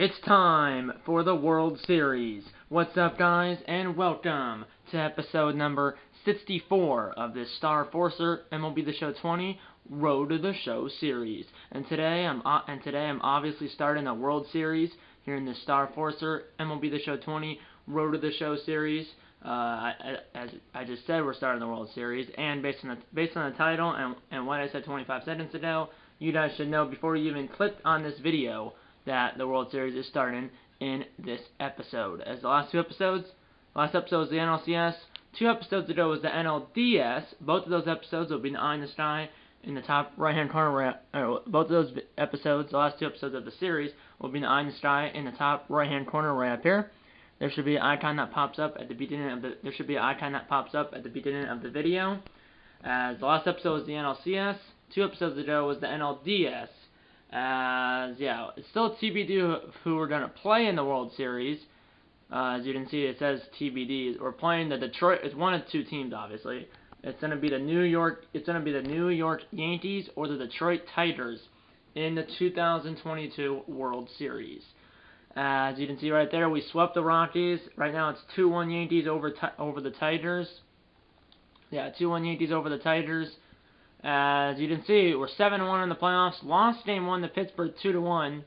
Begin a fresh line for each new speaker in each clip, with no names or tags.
It's time for the World Series. What's up, guys, and welcome to episode number 64 of this Star Forcer MLB The Show 20 Road to the Show series. And today I'm obviously starting the World Series here in the Star Forcer MLB The Show 20 Road to the Show series. As I just said, we're starting the World Series, and based on the title and what I said 25 seconds ago, you guys should know before you even clicked on this video that the World Series is starting in this episode. As the last episode was the NLCS, 2 episodes ago was the NLDS. Both of those episodes will be in the eye in the sky in the top right-hand corner. Both of those episodes, the last 2 episodes of the series, will be in the eye in the sky in the top right-hand corner right up here. There should be an icon that pops up at the beginning of the. There should be an icon that pops up at the beginning of the video. As the last episode was the NLCS, 2 episodes ago was the NLDS. It's still TBD who we're gonna play in the World Series. As you can see, it says TBD. We're playing the Detroit. It's one of 2 teams, obviously. It's gonna be the New York Yankees or the Detroit Tigers in the 2022 World Series. As you can see right there, we swept the Rockies. Right now, it's 2-1 Yankees over the Tigers. Yeah, 2-1 Yankees over the Tigers. As you can see, we're 7-1 in the playoffs. Lost Game 1 to Pittsburgh 2-1.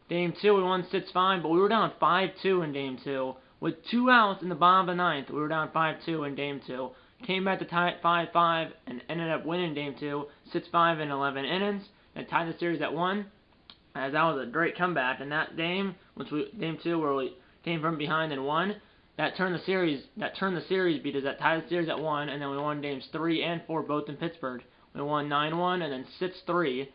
Game 2, we won 6-5, but we were down 5-2 in Game 2. With 2 outs in the bottom of the 9th, we were down 5-2 in Game 2. Came back to tie it 5-5 and ended up winning Game 2, 6-5 in 11 innings, and tied the series at 1. As that was a great comeback in that game, Game 2 where we came from behind and won. That turned the series because that tied the series at 1, and then we won Games 3 and 4 both in Pittsburgh. We won 9-1 and then 6-3,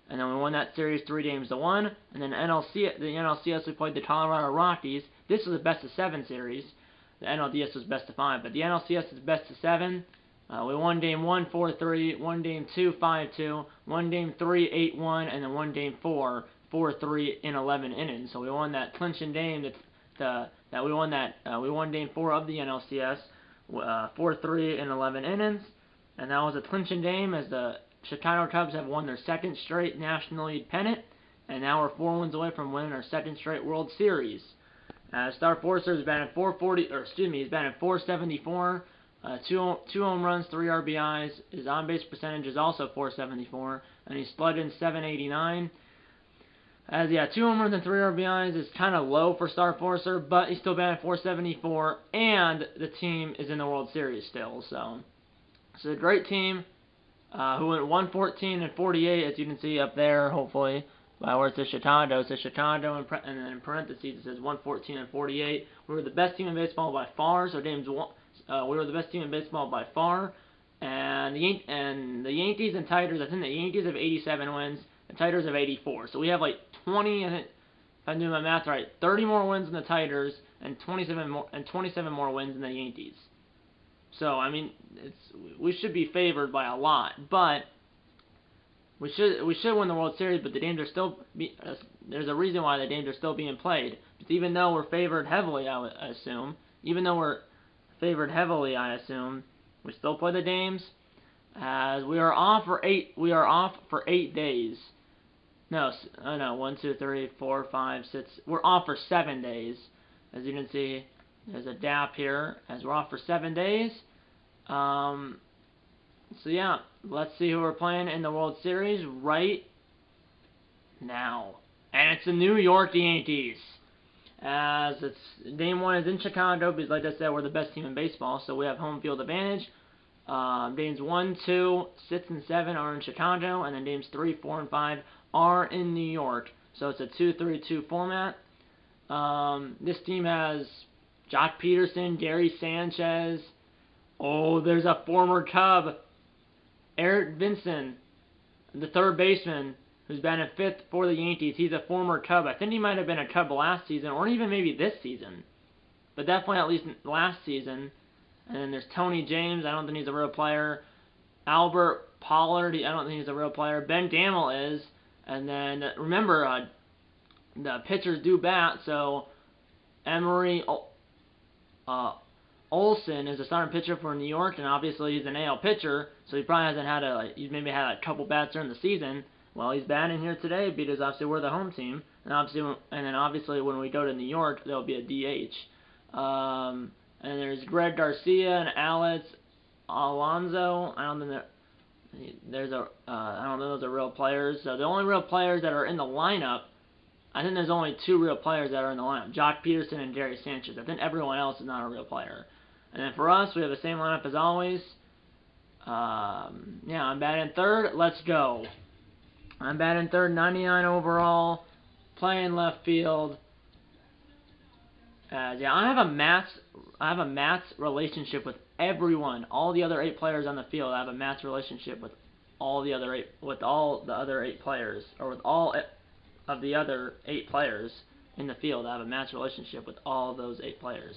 and then we won that series 3-1. And then the NLCS we played the Colorado Rockies. This was a best of 7 series. The NLDS was best of 5, but the NLCS is best of 7. We won Game 1 4-3, won Game 2 5-2, won Game 3 8-1, and then won Game 4 4-3 in 11 innings. So we won that clinching game. We won Game 4 of the NLCS 4-3 in 11 innings. And that was a clinching game as the Chicago Cubs have won their 2nd straight National League pennant, and now we're 4 wins away from winning our 2nd straight World Series. Star Forcer is batting he's batting .474, 2 home runs, 3 RBIs. His on-base percentage is also .474, and he's slugging .789. 2 home runs and 3 RBIs is kind of low for Star Forcer, but he's still batting .474, and the team is in the World Series still, so. It's a great team who went 114-48, as you can see up there, hopefully, by where it says Chicago. It says Chicago, and then in parentheses it says 114-48. We were the best team in baseball by far, so we were the best team in baseball by far. And the Yankees and Tigers, I think the Yankees have 87 wins, the Tigers have 84. So we have like 20, I think, if I'm doing my math right, 30 more wins than the Tigers and 27 more wins than the Yankees. So, I mean, we should be favored by a lot, but we should win the World Series, but the games are still there's a reason why the games are still being played. Because even though we're favored heavily, I assume, we still play the games, as we are off for 8 days. No, 1, 2, 3, 4, 5, 6. We're off for 7 days. As you can see, there's a gap here as we're off for 7 days. So yeah, let's see who we're playing in the World Series right now. And it's the New York Yankees. As Game 1 is in Chicago, because like I said, we're the best team in baseball, so we have home field advantage. Games 1, 2, 6, and 7 are in Chicago, and then games 3, 4, and 5 are in New York. So it's a 2-3-2 format. This team has Jock Peterson, Gary Sanchez. Oh, there's a former Cub, Eric Vincent, the 3rd baseman, who's been in 5th for the Yankees. He's a former Cub. I think he might have been a Cub last season, or even maybe this season. But definitely at least last season. And then there's Tony James. I don't think he's a real player. Albert Pollard. I don't think he's a real player. Ben Gamel is. And then, remember, the pitchers do bat, so Emery Olsen is a starting pitcher for New York, and obviously he's an AL pitcher, so he probably hasn't had he's maybe had a couple bats during the season. Well, he's batting here today because obviously we're the home team, and obviously when we go to New York, there'll be a DH. And there's Greg Garcia and Alex Alonso. I don't think that I don't know those are real players. So the only real players that are in the lineup, I think there's only 2 real players that are in the lineup: Jock Peterson and Jerry Sanchez. I think everyone else is not a real player. And then for us, we have the same lineup as always. Yeah, I'm batting third. Let's go. I'm batting third, 99 overall, playing left field. Yeah, I have a match relationship with everyone. All the other 8 players on the field, I have a match relationship with all the other 8 players, or with all of the other 8 players in the field. I have a match relationship with all those 8 players.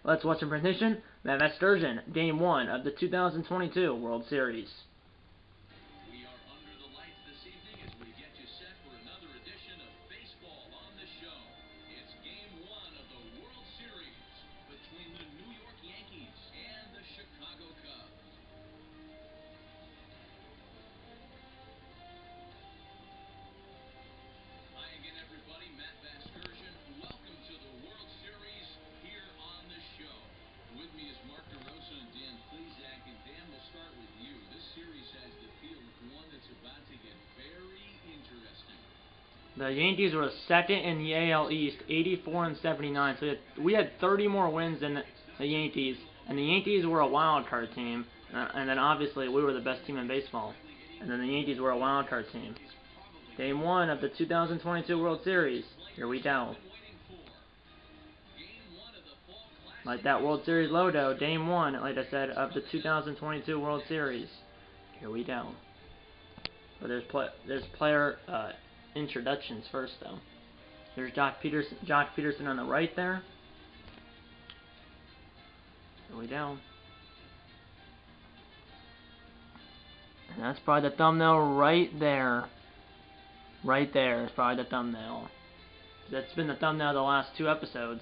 Let's watch the presentation. Matt Sturgeon, Game 1 of the 2022 World Series.
We are under the lights this evening as we get you set for another edition of Baseball on the Show. It's Game 1 of the World Series between the New York Yankees and the Chicago Cubs. Hi again, everybody. Matt Vasgersian. Welcome to the World Series here on the show. With me is Mark DeRosa and Dan Plesac. And Dan, we'll start with you. This series has the feel of one that's about to get very interesting.
The Yankees were second in the AL East, 84 and 79. So we had 30 more wins than the Yankees, and the Yankees were a wild card team. And then obviously we were the best team in baseball, and then the Yankees were a wild card team. Game 1 of the 2022 World Series. Here we go. Like that World Series logo, Game 1, like I said, of the 2022 World Series. Here we go. But there's player introductions first, though. There's Jock Peterson on the right there. Here we go. And that's probably the thumbnail right there. Right there is probably the thumbnail. That's been the thumbnail of the last 2 episodes.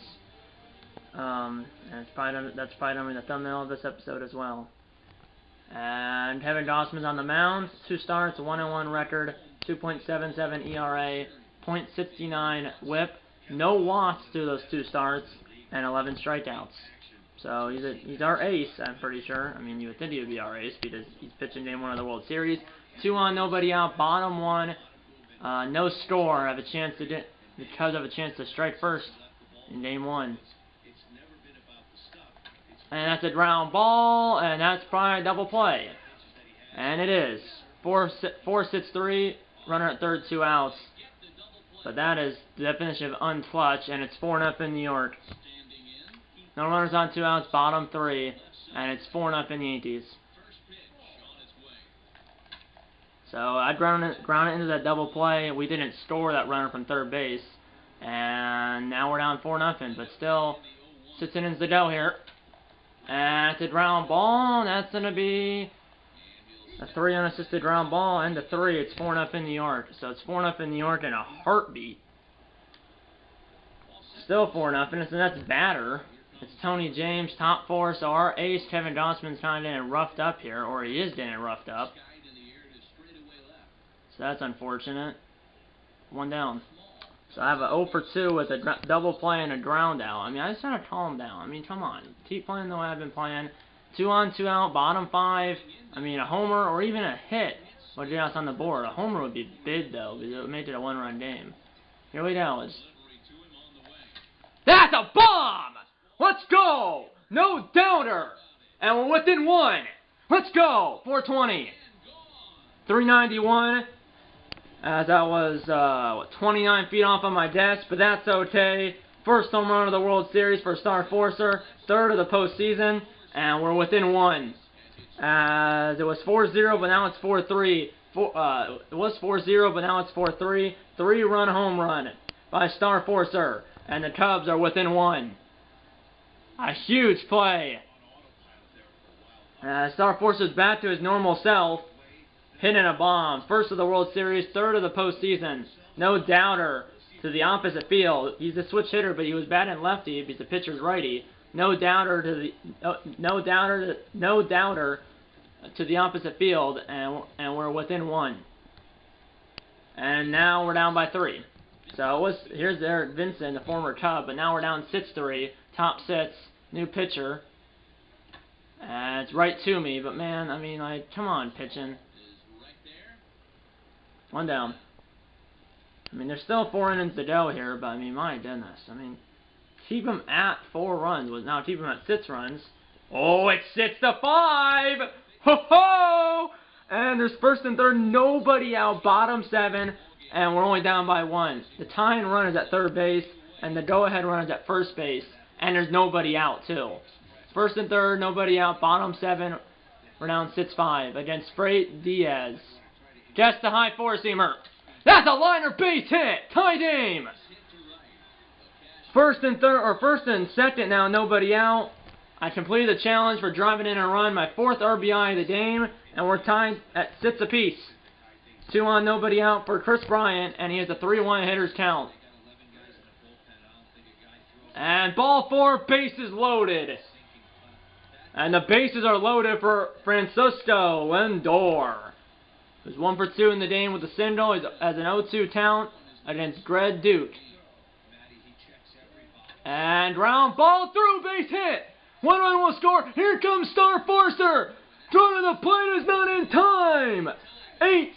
And that's probably going to be the thumbnail of this episode as well. And Kevin Gausman's on the mound. 2 starts, 1-1 record, 2.77 ERA, .69 WHIP, no walks through those 2 starts, and 11 strikeouts. So he's our ace, I'm pretty sure. I mean, you would think he would be our ace because he's pitching Game 1 of the World Series. 2 on, nobody out, bottom 1. No score. I have a chance the Cubs have a chance to strike first in Game 1. And that's a ground ball, and that's probably a double play. And it is. 4-6-3, runner at third, 2 outs. But that is the definition of unclutch, and it's 4-0 New York. No runners on, 2 outs, bottom 3, and it's 4-0 Yankees. So I ground it into that double play. We didn't score that runner from third base, and now we're down 4-0. But still, 6 innings to go here. And it's a ground ball. That's going to be a 3 unassisted ground ball. And the 3, it's 4-0 New York. So it's 4-0 New York in a heartbeat. Still 4-0, and that's batter. It's Tony James, top 4. So our ace, Kevin Gausman's kind of getting roughed up here, or he is getting roughed up. So that's unfortunate. 1 down. So I have a 0 for 2 with a double play and a ground out. I mean, I just try to calm down. I mean, come on. Keep playing the way I've been playing. 2 on, 2 out, bottom 5. I mean, a homer or even a hit would get us on the board. A homer would be big, though, because it would make it a 1-run game. Here we go. That's a bomb! Let's go! No doubter! And we're within 1. Let's go! 420. 391. As that was 29 feet off of my desk, but that's okay. First home run of the World Series for Star Forcer, 3rd of the postseason, and we're within 1. As it was 4-0, but now it's 4-3. It was 4-0, but now it's 4-3. 3-run home run by Star Forcer, and the Cubs are within 1. A huge play. Star Forcer's back to his normal self. Hitting a bomb. 1st of the World Series, 3rd of the postseason. No doubter to the opposite field. He's a switch hitter, but he was batting lefty. He's the pitcher's righty. No doubter to the opposite field, and we're within 1. And now we're down by 3. So it was, here's Eric Vincent, the former Cub, but now we're down 6-3. Top 6, new pitcher. And it's right to me, but man, I mean, like, come on, pitching. 1 down. I mean, there's still 4 innings to go here, but I mean, my goodness. I mean, keep them at 4 runs. Now keep them at 6 runs. Oh, it's 6-5! Ho-ho! And there's first and third, nobody out, bottom 7, and we're only down by 1. The tying run is at third base, and the go-ahead run is at first base, and there's nobody out, too. First and third, nobody out, bottom 7, we're down 6-5 against Freight Diaz. Just the high four-seamer. That's a liner base hit! Tie game! First and third, or first and second now, nobody out. I completed the challenge for driving in a run, my 4th RBI of the game, and we're tied at 6 apiece. 2 on, nobody out for Chris Bryant, and he has a 3-1 hitter's count. And ball 4, bases loaded. And the bases are loaded for Francisco Lindor, who's 1 for 2 in the game with the single. He has an 0-2 count against Greg Duke. And ground ball through, base hit. 1 run will score. Here comes Star Forcer. Throw to the plate is not in time. 8-6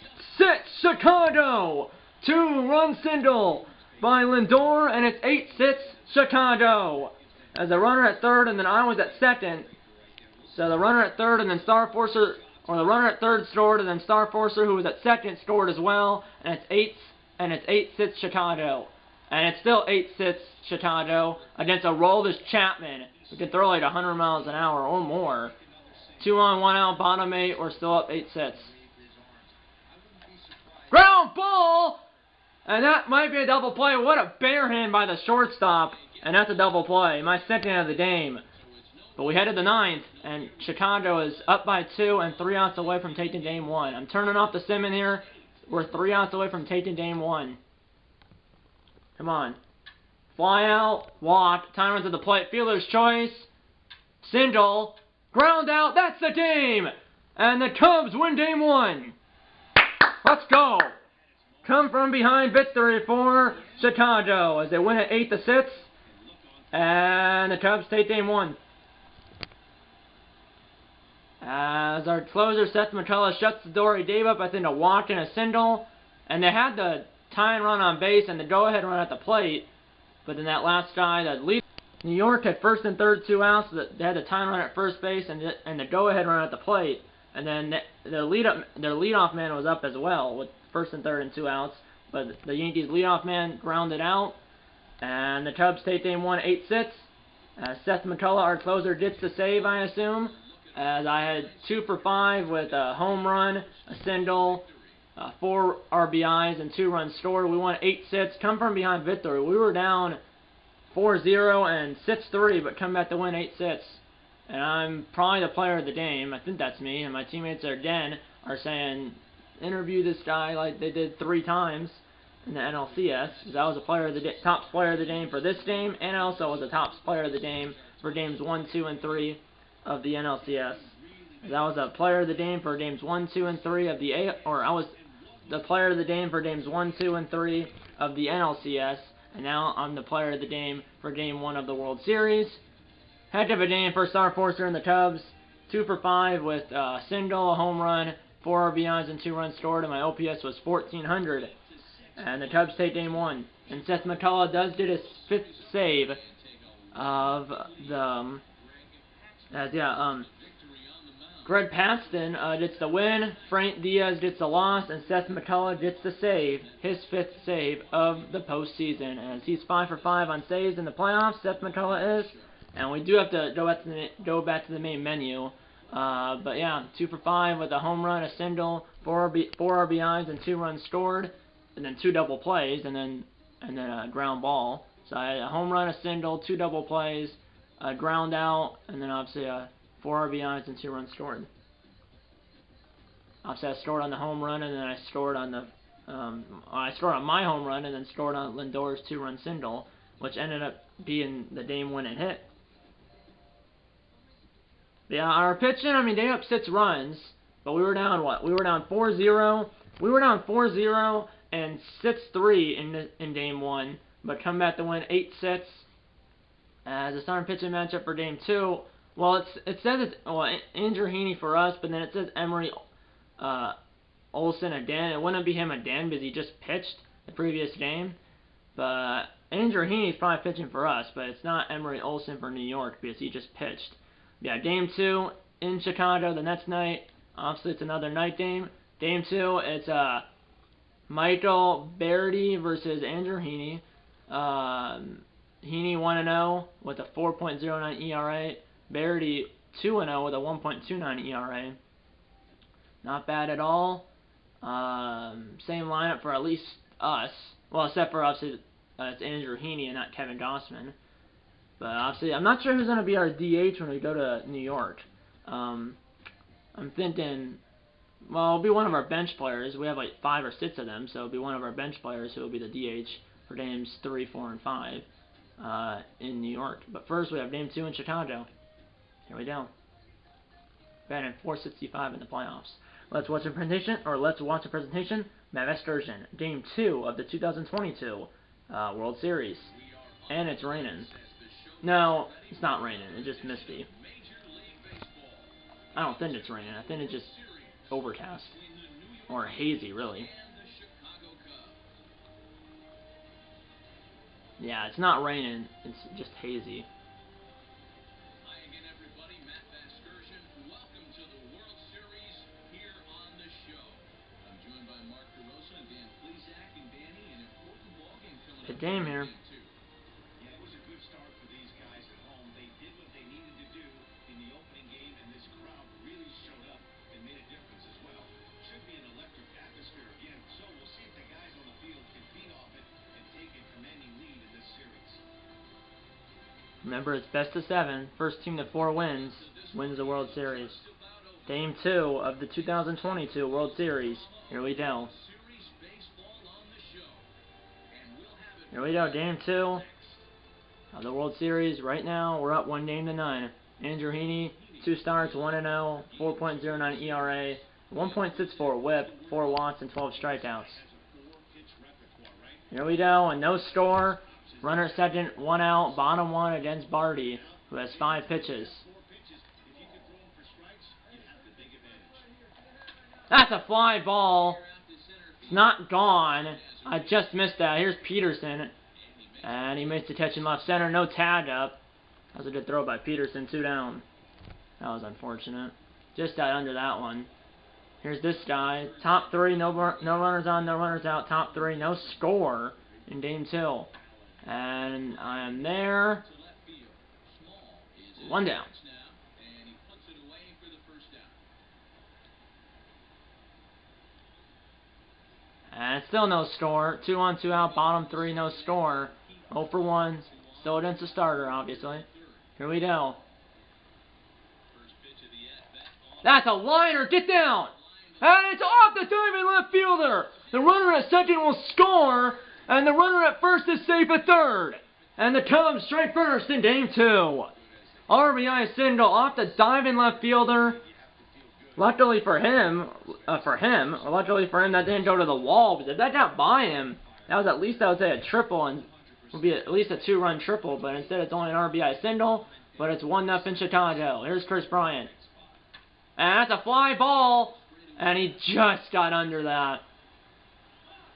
Chicago. 2-run single by Lindor, and it's 8-6 Chicago. As the runner at third, and then I was at second. So the runner at third, and then Star Forcer, or the runner at third scored, and then Star Forcer, who was at second, scored as well. And it's 8-6 Chicago. And it's still 8-6 Chicago against a Roldis Chapman, who can throw like 100 miles an hour or more. 2 on, 1 out, bottom 8. We're still up 8-6. Ground ball! And that might be a double play. What a bare hand by the shortstop. And that's a double play. My second of the game. But we head to the 9th, and Chicago is up by 2 and 3 outs away from taking game 1. I'm turning off the sim in here. We're 3 outs away from taking game 1. Come on. Fly out, walk, time runs to the plate, fielder's choice, single, ground out, that's the game! And the Cubs win game 1. Let's go! Come from behind victory for Chicago as they win it 8-6. And the Cubs take game 1. As our closer, Seth McCullough, shuts the door, he gave up, I think, a walk and a single. And they had the tying run on base and the go-ahead run at the plate. But then that last guy, that lead, New York had first and third 2 outs. So they had the tying run at first base and the go-ahead run at the plate. And then their leadoff man was up as well with first and third and 2 outs. But the Yankees leadoff man grounded out. And the Cubs take game 1 8-6. Seth McCullough, our closer, gets the save, I assume. As I had 2 for 5 with a home run, a single, 4 RBIs, and 2 runs scored. We won 8-6. Come from behind victory. We were down 4-0 and 6-3, but come back to win 8-6. And I'm probably the player of the game. I think that's me. And my teammates are saying, interview this guy like they did 3 times in the NLCS. Because I was a player of the top player of the game for this game, and I also was the top player of the game for games 1, 2, and 3 of the NLCS. That was a player of the game for games 1, 2, and 3 of the I was the player of the game for games 1, 2, and 3 of the NLCS, and now I'm the player of the game for game 1 of the World Series. Heck of a game for Star Forcer and the Cubs. 2 for 5 with a single, a home run, 4 RBIs, and 2 runs scored, and my OPS was 1,400. And the Cubs take game 1. And Seth McCullough does get his 5th save of the Greg Paxton gets the win, Frank Diaz gets the loss, and Seth McCullough gets the save, his 5th save of the postseason. As he's 5 for 5 on saves in the playoffs, Seth McCullough is. And we do have to go back to the main menu. But yeah, 2 for 5 with a home run, a single, 4 RBIs, and 2 runs scored, and then 2 double plays, and then a ground ball. So I had a home run, a single, 2 double plays, a ground out, and then obviously 4 RBIs and 2 runs scored. Obviously I scored on the home run, and then I scored on the I scored on my home run, and then scored on Lindor's 2-run single, which ended up being the game-winning hit. Yeah, our pitching, I mean, they up 6 runs, but we were down what? We were down 4-0. We were down 4-0, and 6-3 in Game 1, but come back to win 8-6. As a starting pitching matchup for Game 2, well, it says it's Andrew Heaney for us, but then it says Emery Olson again. It wouldn't be him again because he just pitched the previous game. But Andrew Heaney's probably pitching for us, but it's not Emery Olson for New York because he just pitched. Yeah, Game 2 in Chicago the next night. Obviously, it's another night game. Game 2, it's Michael Berardi versus Andrew Heaney. Heaney 1-0 with a 4.09 ERA. Berardi 2-0 with a 1.29 ERA. Not bad at all. Same lineup for at least us. Well, except for obviously it's Andrew Heaney and not Kevin Gossman. But obviously, I'm not sure who's going to be our DH when we go to New York. I'm thinking, well, it'll be one of our bench players. We have like 5 or 6 of them, so it'll be one of our bench players who will be the DH for games 3, 4, and 5 in New York. But first, we have game 2 in Chicago. Here we go. Batting .465 in the playoffs. Let's watch a presentation. Matt Excursion, Game 2 of the 2022 World Series. And it's raining. No, it's not raining. It's just misty. I don't think it's raining. I think it's just overcast. Or hazy, really. Yeah, it's not raining. It's just hazy.
Hi again, everybody. Matt Excursion. Welcome to the World Series here on the show. I'm joined by Mark DeRosa and Dan Plesac and Danny. An important ballgame coming up.
Good game here.
Yeah, it was a good start for these guys at home. They did what they needed to do in the opening game, and this crowd really showed up and made a difference as well. Should be an electric atmosphere again, so we'll see if the guys on the field can feed off it and take a commanding lead in this series.
Remember, it's best of 7. First team to 4 wins the World Series. Game 2 of the 2022 World Series. Here we go. Here we go, Game 2 of the World Series. Right now, we're up 1 game to 9. Andrew Heaney, 2 starts, 1-0, 4.09 ERA, 1.64 WHIP, 4 walks, and 12 strikeouts. Here we go, and no score. Runner at second, 1 out, bottom 1 against Barty, who has 5 pitches. That's a fly ball. It's not gone. I just missed that. Here's Peterson. And he makes the catch in left center. No tag up. That was a good throw by Peterson. 2 down. That was unfortunate. Just got under that one. Here's this guy. Top 3. No runners on, no runners out. Top 3. No score in game 2. And I am there. 1 down. And still no score. 2 on, 2 out, bottom 3, no score. 0 for 1. Still against the starter, obviously. Here we go. That's a liner. Get down. And it's off the diving left fielder. The runner at second will score. And the runner at first is safe at third. And the Cubs strike first in game 2. RBI single off the diving left fielder. Luckily for him, that didn't go to the wall, because if that got by him, that was at least, I would say, a triple, and would be at least a 2-run triple, but instead it's only an RBI single, but it's 1-0 Chicago. Here's Chris Bryant. And that's a fly ball, and he just got under that.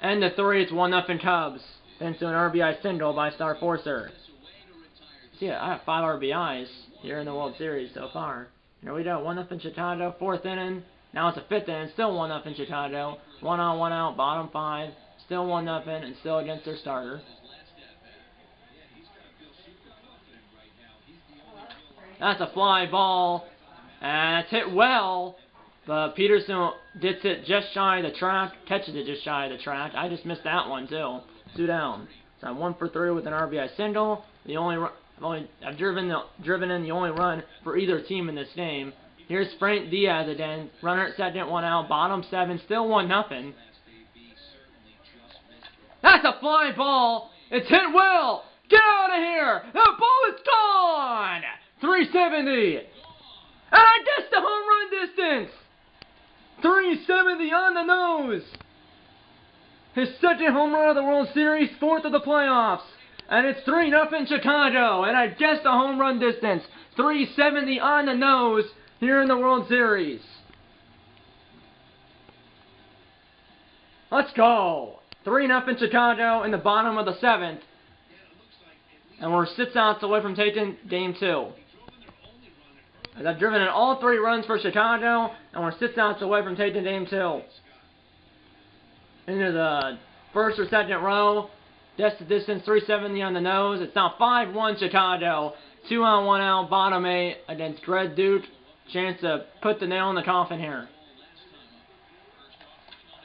And the 3, it's 1-0 Cubs, thanks to an RBI single by Star Forcer. See, I have 5 RBIs here in the World Series so far. Here we go, 1-0 Chicago, 4th inning. Now it's a 5th inning, still 1-0 Chicago. 1 on, 1 out, bottom 5. Still 1-0, and still against their starter. That's a fly ball. And it's hit well. But Peterson gets it just shy of the track, catches it just shy of the track. I just missed that one, too. 2 down. So I'm 1 for 3 with an RBI single. I've driven in the only run for either team in this game. Here's Frank Diaz again. Runner at second, 1 out. Bottom 7, still 1-0. That's a fly ball. It's hit well. Get out of here. The ball is gone. 370. And I guess the home run distance. 370 on the nose. his second home run of the World Series, fourth of the playoffs. And it's 3-0 Chicago. And I guessed the home run distance. 370 on the nose here in the World Series. Let's go. 3-0 Chicago in the bottom of the 7th. And we're 6 outs away from taking Game 2. As I've driven in all 3 runs for Chicago, and we're 6 outs away from taking Game 2. Into the first or second row. That's the distance, 370 on the nose. It's now 5-1 Chicago. 2 on, 1 out, bottom 8 against Greg Duke. Chance to put the nail in the coffin here.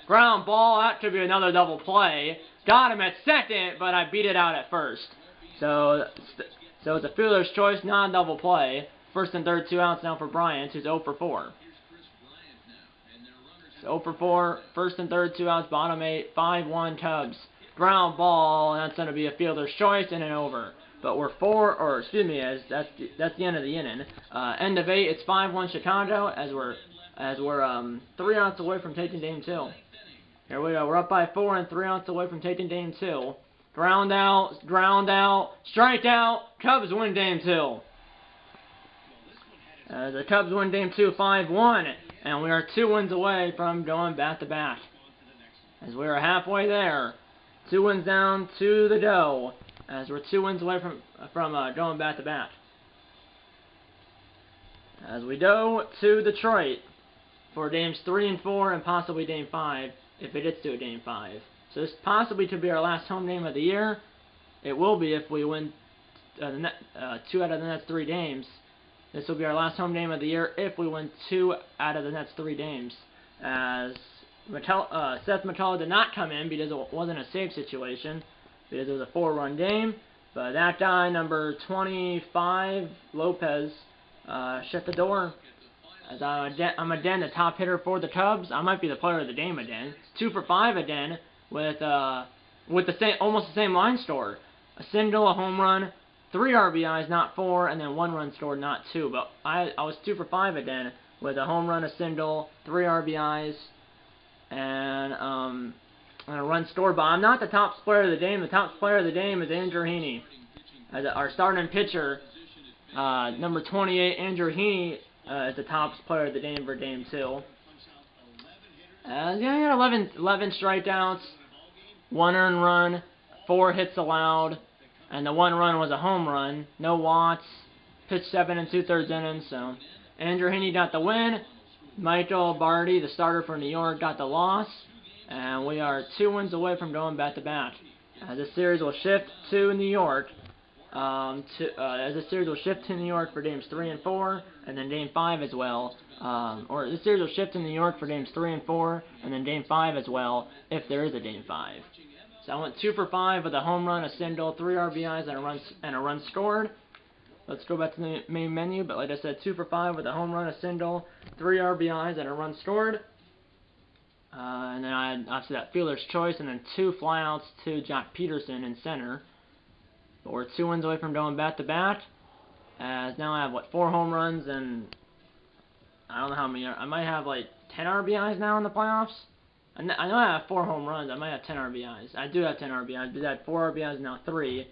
Ground ball, that could be another double play. Got him at second, but I beat it out at first. So it's a fielder's choice, not a double play. First and third, 2 outs now for Bryant, who's 0 for 4. So 0 for 4, first and third, 2 outs, bottom 8, 5-1 Cubs. Ground ball, and that's going to be a fielder's choice and an over. But we're that's the end of the inning. End of 8, it's 5-1 Chicago as we're 3 outs away from taking Game 2. Here we go. We're up by 4 and 3 outs away from taking Game 2. Ground out, strikeout. Cubs win Game 2. The Cubs win Game 2 5-1, and we are 2 wins away from going back-to-back. As we are halfway there. 2 wins down to the go, as we're 2 wins away from going back-to-back. As we go to Detroit for Games 3 and 4 and possibly Game 5, if it gets to a Game 5. So this possibly could be our last home game of the year. It will be if we win 2 out of the next 3 games. This will be our last home game of the year if we win 2 out of the next 3 games. As Seth McCullough did not come in because it wasn't a save situation, because it was a 4-run game. But that guy, number 25, Lopez, shut the door. As I'm again the top hitter for the Cubs. I might be the player of the game again. 2 for 5 again with almost the same line score. A single, a home run, 3 RBIs, not 4, and then 1 run scored, not 2. But I was 2 for 5 again with a home run, a single, 3 RBIs, and a run scored. But I'm not the top player of the game. The top player of the game is Andrew Heaney. As our starting pitcher, number 28, Andrew Heaney, is the top player of the game for Game 2. Yeah, he had 11 strikeouts, 1 earned run, 4 hits allowed, and the 1 run was a home run. No walks, pitched 7 2/3 innings. So Andrew Heaney got the win. Michael Barty, the starter for New York, got the loss, and we are 2 wins away from going back-to-back. This series will shift to New York. This series will shift to New York for Games 3 and 4, and then Game 5 as well. Or this series will shift to New York for Games 3 and 4, and then Game 5 as well, if there is a Game 5. So I went 2 for 5 with a home run, a single, 3 RBIs, and a run scored. Let's go back to the main menu, but like I said, 2 for 5 with a home run, a single, 3 RBIs, and a run scored. And then I had obviously that fielder's choice, and then 2 flyouts to Jack Peterson in center. But we're 2 wins away from going back-to-back. As now I have, 4 home runs, and I don't know how many. I might have, 10 RBIs now in the playoffs. I know I have 4 home runs. I might have 10 RBIs. I do have 10 RBIs, but I had 4 RBIs, now 3.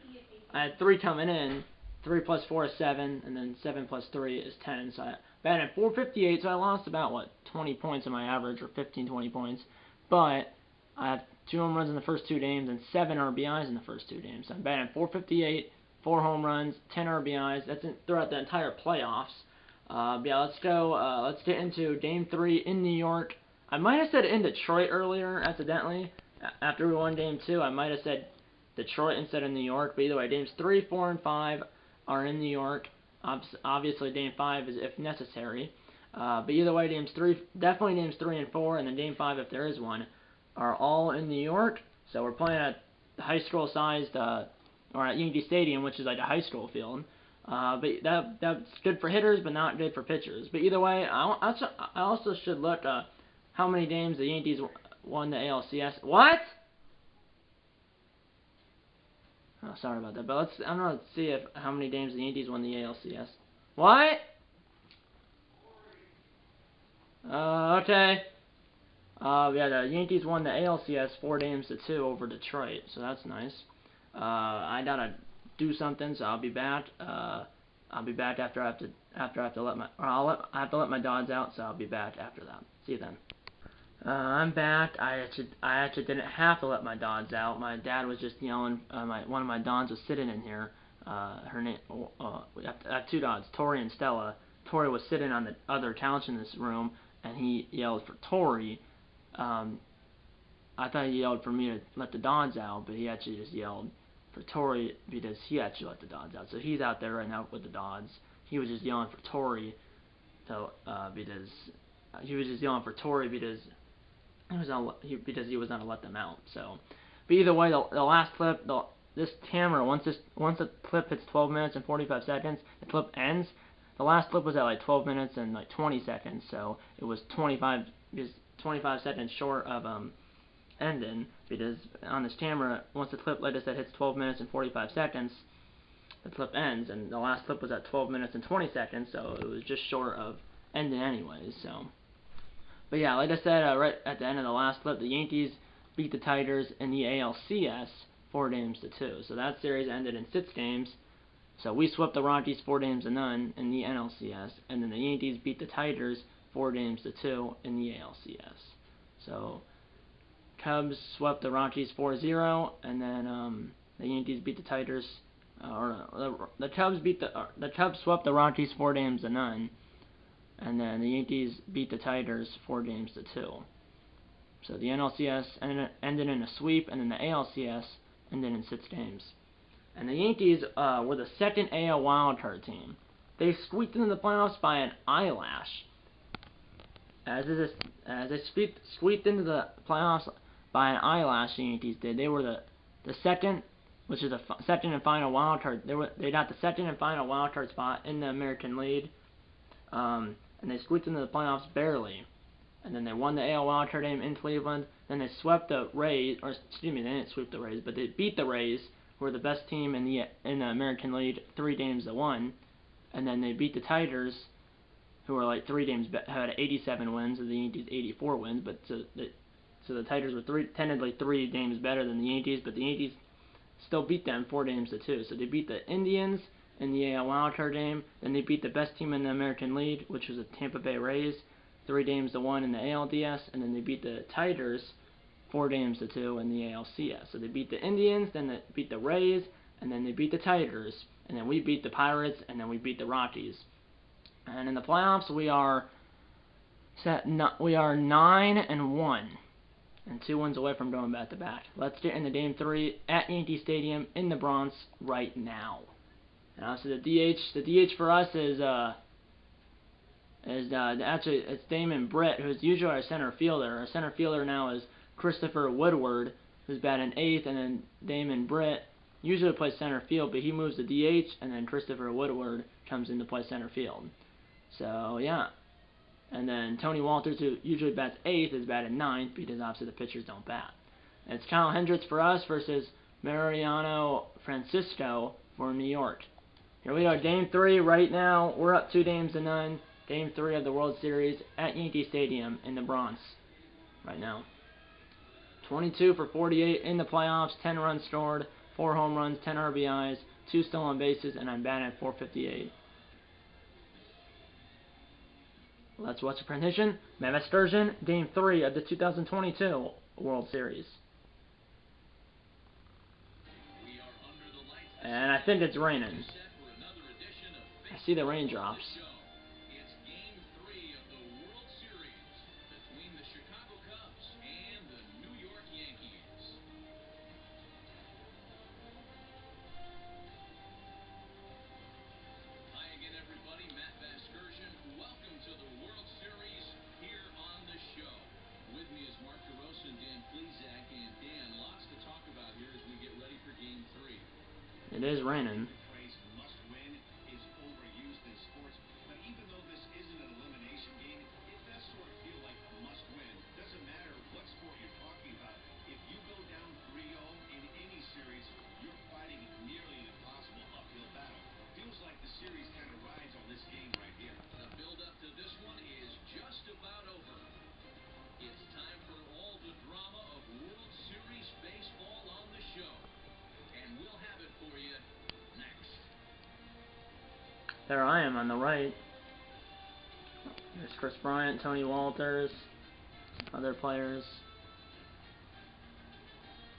I had 3 coming in. 3 plus 4 is 7, and then 7 plus 3 is 10. So I batted .458, so I lost about, 20 points in my average, or 15, 20 points. But I have 2 home runs in the first 2 games and 7 RBIs in the first 2 games. So I'm batting .458, 4 home runs, 10 RBIs. That's throughout the entire playoffs. But yeah, let's go. Let's get into Game 3 in New York. I might have said in Detroit earlier, accidentally. After we won Game 2, I might have said Detroit instead of New York. But either way, Games 3, 4, and 5 are in New York. Obviously, Game 5 is if necessary. But either way, definitely Games 3 and 4, and then Game 5, if there is one, are all in New York. So we're playing at high school-sized, or at Yankee Stadium, which is like a high school field. But that's good for hitters, but not good for pitchers. But either way, I also should look how many games the Yankees won the ALCS. What? Oh, sorry about that. But I'm gonna see how many games the Yankees won the ALCS. What? Okay. Yeah, the Yankees won the ALCS 4-2 over Detroit, so that's nice. I gotta do something, so I'll be back. I'll be back after I have to let my I have to let my dogs out, so I'll be back after that. See you then. I'm back. I actually didn't have to let my dogs out. My dad was just yelling. One of my dogs was sitting in here. Her name. I have two dogs, Tori and Stella. Tori was sitting on the other couch in this room, and he yelled for Tori. I thought he yelled for me to let the dogs out, but he actually just yelled for Tori because he actually let the dogs out. So he's out there right now with the dogs. He was just yelling for Tori, because he was just yelling for Tori because he was gonna let them out. So, but either way, the last clip, this timer once the clip hits 12 minutes and 45 seconds, the clip ends. The last clip was at like 12 minutes and like 20 seconds, so it was 25 seconds short of ending, because on this camera, once the clip, like I said, hits 12 minutes and 45 seconds, the clip ends, and the last clip was at 12 minutes and 20 seconds, so it was just short of ending anyways. So, but yeah, like I said, right at the end of the last clip, the Yankees beat the Tigers in the ALCS 4-2. So that series ended in 6 games. So we swept the Rockies 4-0 in the NLCS, and then the Yankees beat the Tigers 4-2 in the ALCS. So Cubs swept the Rockies 4-0, and then the Yankees beat the Tigers. The Cubs swept the Rockies 4-9, and then the Yankees beat the Tigers 4-2. So the NLCS ended in a sweep, and then the ALCS ended in 6 games. And the Yankees were the second AL wildcard team. They squeaked into the playoffs by an eyelash. As they squeaked into the playoffs by an eyelash, the Yankees did. They were the second, which is the second and final wildcard. They got the second and final wildcard spot in the American League, and they squeaked into the playoffs barely. And then they won the AL wildcard game in Cleveland. Then they swept the Rays, or excuse me, they didn't sweep the Rays, but they beat the Rays, who were the best team in the American League, 3-1. And then they beat the Tigers, who were like 3 games had 87 wins, and the Yankees 84 wins. But so the Tigers were technically 3 games better than the Yankees, but the Yankees still beat them 4-2. So they beat the Indians in the AL wildcard game. Then they beat the best team in the American League, which was the Tampa Bay Rays, 3-1 in the ALDS, and then they beat the Tigers 4-2 in the ALCS. So they beat the Indians, then they beat the Rays, and then they beat the Tigers, and then we beat the Pirates, and then we beat the Rockies. And in the playoffs, we are 9-1, and 2 wins away from going back to back. Let's get into Game 3 at Yankee Stadium in the Bronx right now. And so the DH for us is actually it's Damon Britt, who's usually our center fielder. Our center fielder now is Christopher Woodward, who's batting 8th, and then Damon Britt usually plays center field, but he moves to DH, and then Christopher Woodward comes in to play center field. So yeah, and then Tony Walters, who usually bats 8th, is batting 9th because obviously the pitchers don't bat. And it's Kyle Hendricks for us versus Mariano Francisco for New York. Here we go, Game 3 right now. We're up 2-0. Game 3 of the World Series at Yankee Stadium in the Bronx right now. 22 for 48 in the playoffs, 10 runs scored, 4 home runs, 10 RBIs, 2 stolen bases, and I'm batting at .458. Let's watch the presentation. Matt Vasgersian, Game 3 of the 2022 World Series. And I think it's raining. I see the raindrops.
It's Game 3 of the World Series between the Chicago Cubs and the New York Yankees. Hi again, everybody. Matt Vasgersian. Welcome to the World Series here on the show. With me is Mark DeRosa and Dan Plesac. And Dan, lots to talk about here as we get ready for Game 3.
It is raining.
The build-up to this one is just about over. It's time for
There I am on the right. There's Chris Bryant, Tony Walters, other players.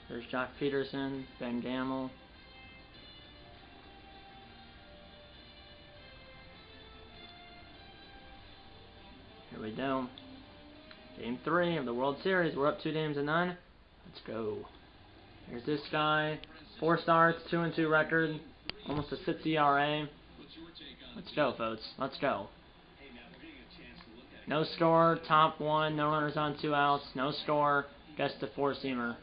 There's Jock Peterson, Ben Gamble. Here we go. Game 3 of the World Series. We're up 2-0. Let's go. Here's this guy. 4 starts, 2-2 record, almost a 6 ERA. Let's go, folks. Let's go. No score, top 1, no runners on 2 outs, no score, gets the 4-seamer.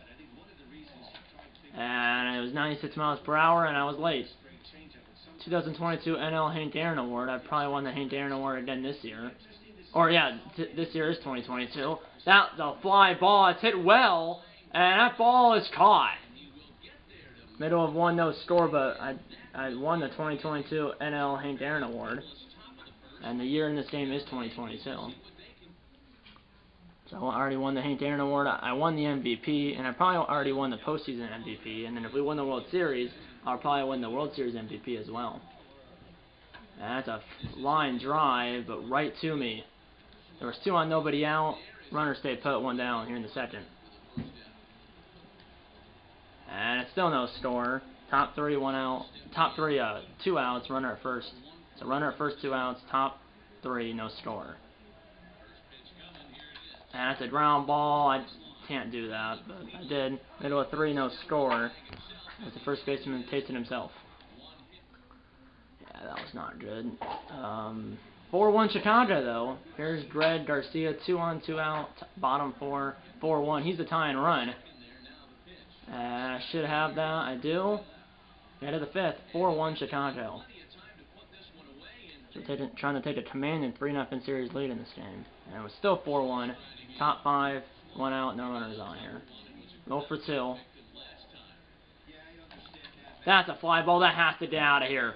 And it was 96 miles per hour, and I was late. 2022 NL Hank Aaron Award. I probably won the Hank Aaron Award again this year. Or yeah, this year is 2022. That's a fly ball. It's hit well, and that ball is caught. Middle of 1, no score, but I won the 2022 NL Hank Aaron Award. And the year in this game is 2022. So I already won the Hank Aaron Award. I won the MVP, and I probably already won the postseason MVP. And then if we win the World Series, I'll probably win the World Series MVP as well. And that's a line drive, but right to me. There was 2 on, nobody out. Runner stay put, 1 down here in the second. And it's still no score. Top 3, 1 out. Top 3, 2 outs. Runner at first. So runner at first, 2 outs. Top 3, no score. And that's a ground ball. I can't do that, but I did. Middle of 3, no score. As the first baseman tasted himself. Yeah, that was not good. 4-1 Chicago though. Here's Greg Garcia, 2 on, 2 out. Bottom 4, 4-1. He's the tying run. I should have that. I do. Head of the 5th, 4-1 Chicago. So trying to take a commanding 3-0 series lead in this game. And it was still 4-1. Top 5, 1 out, no runners on here. 0 for 2. That's a fly ball. That has to get out of here.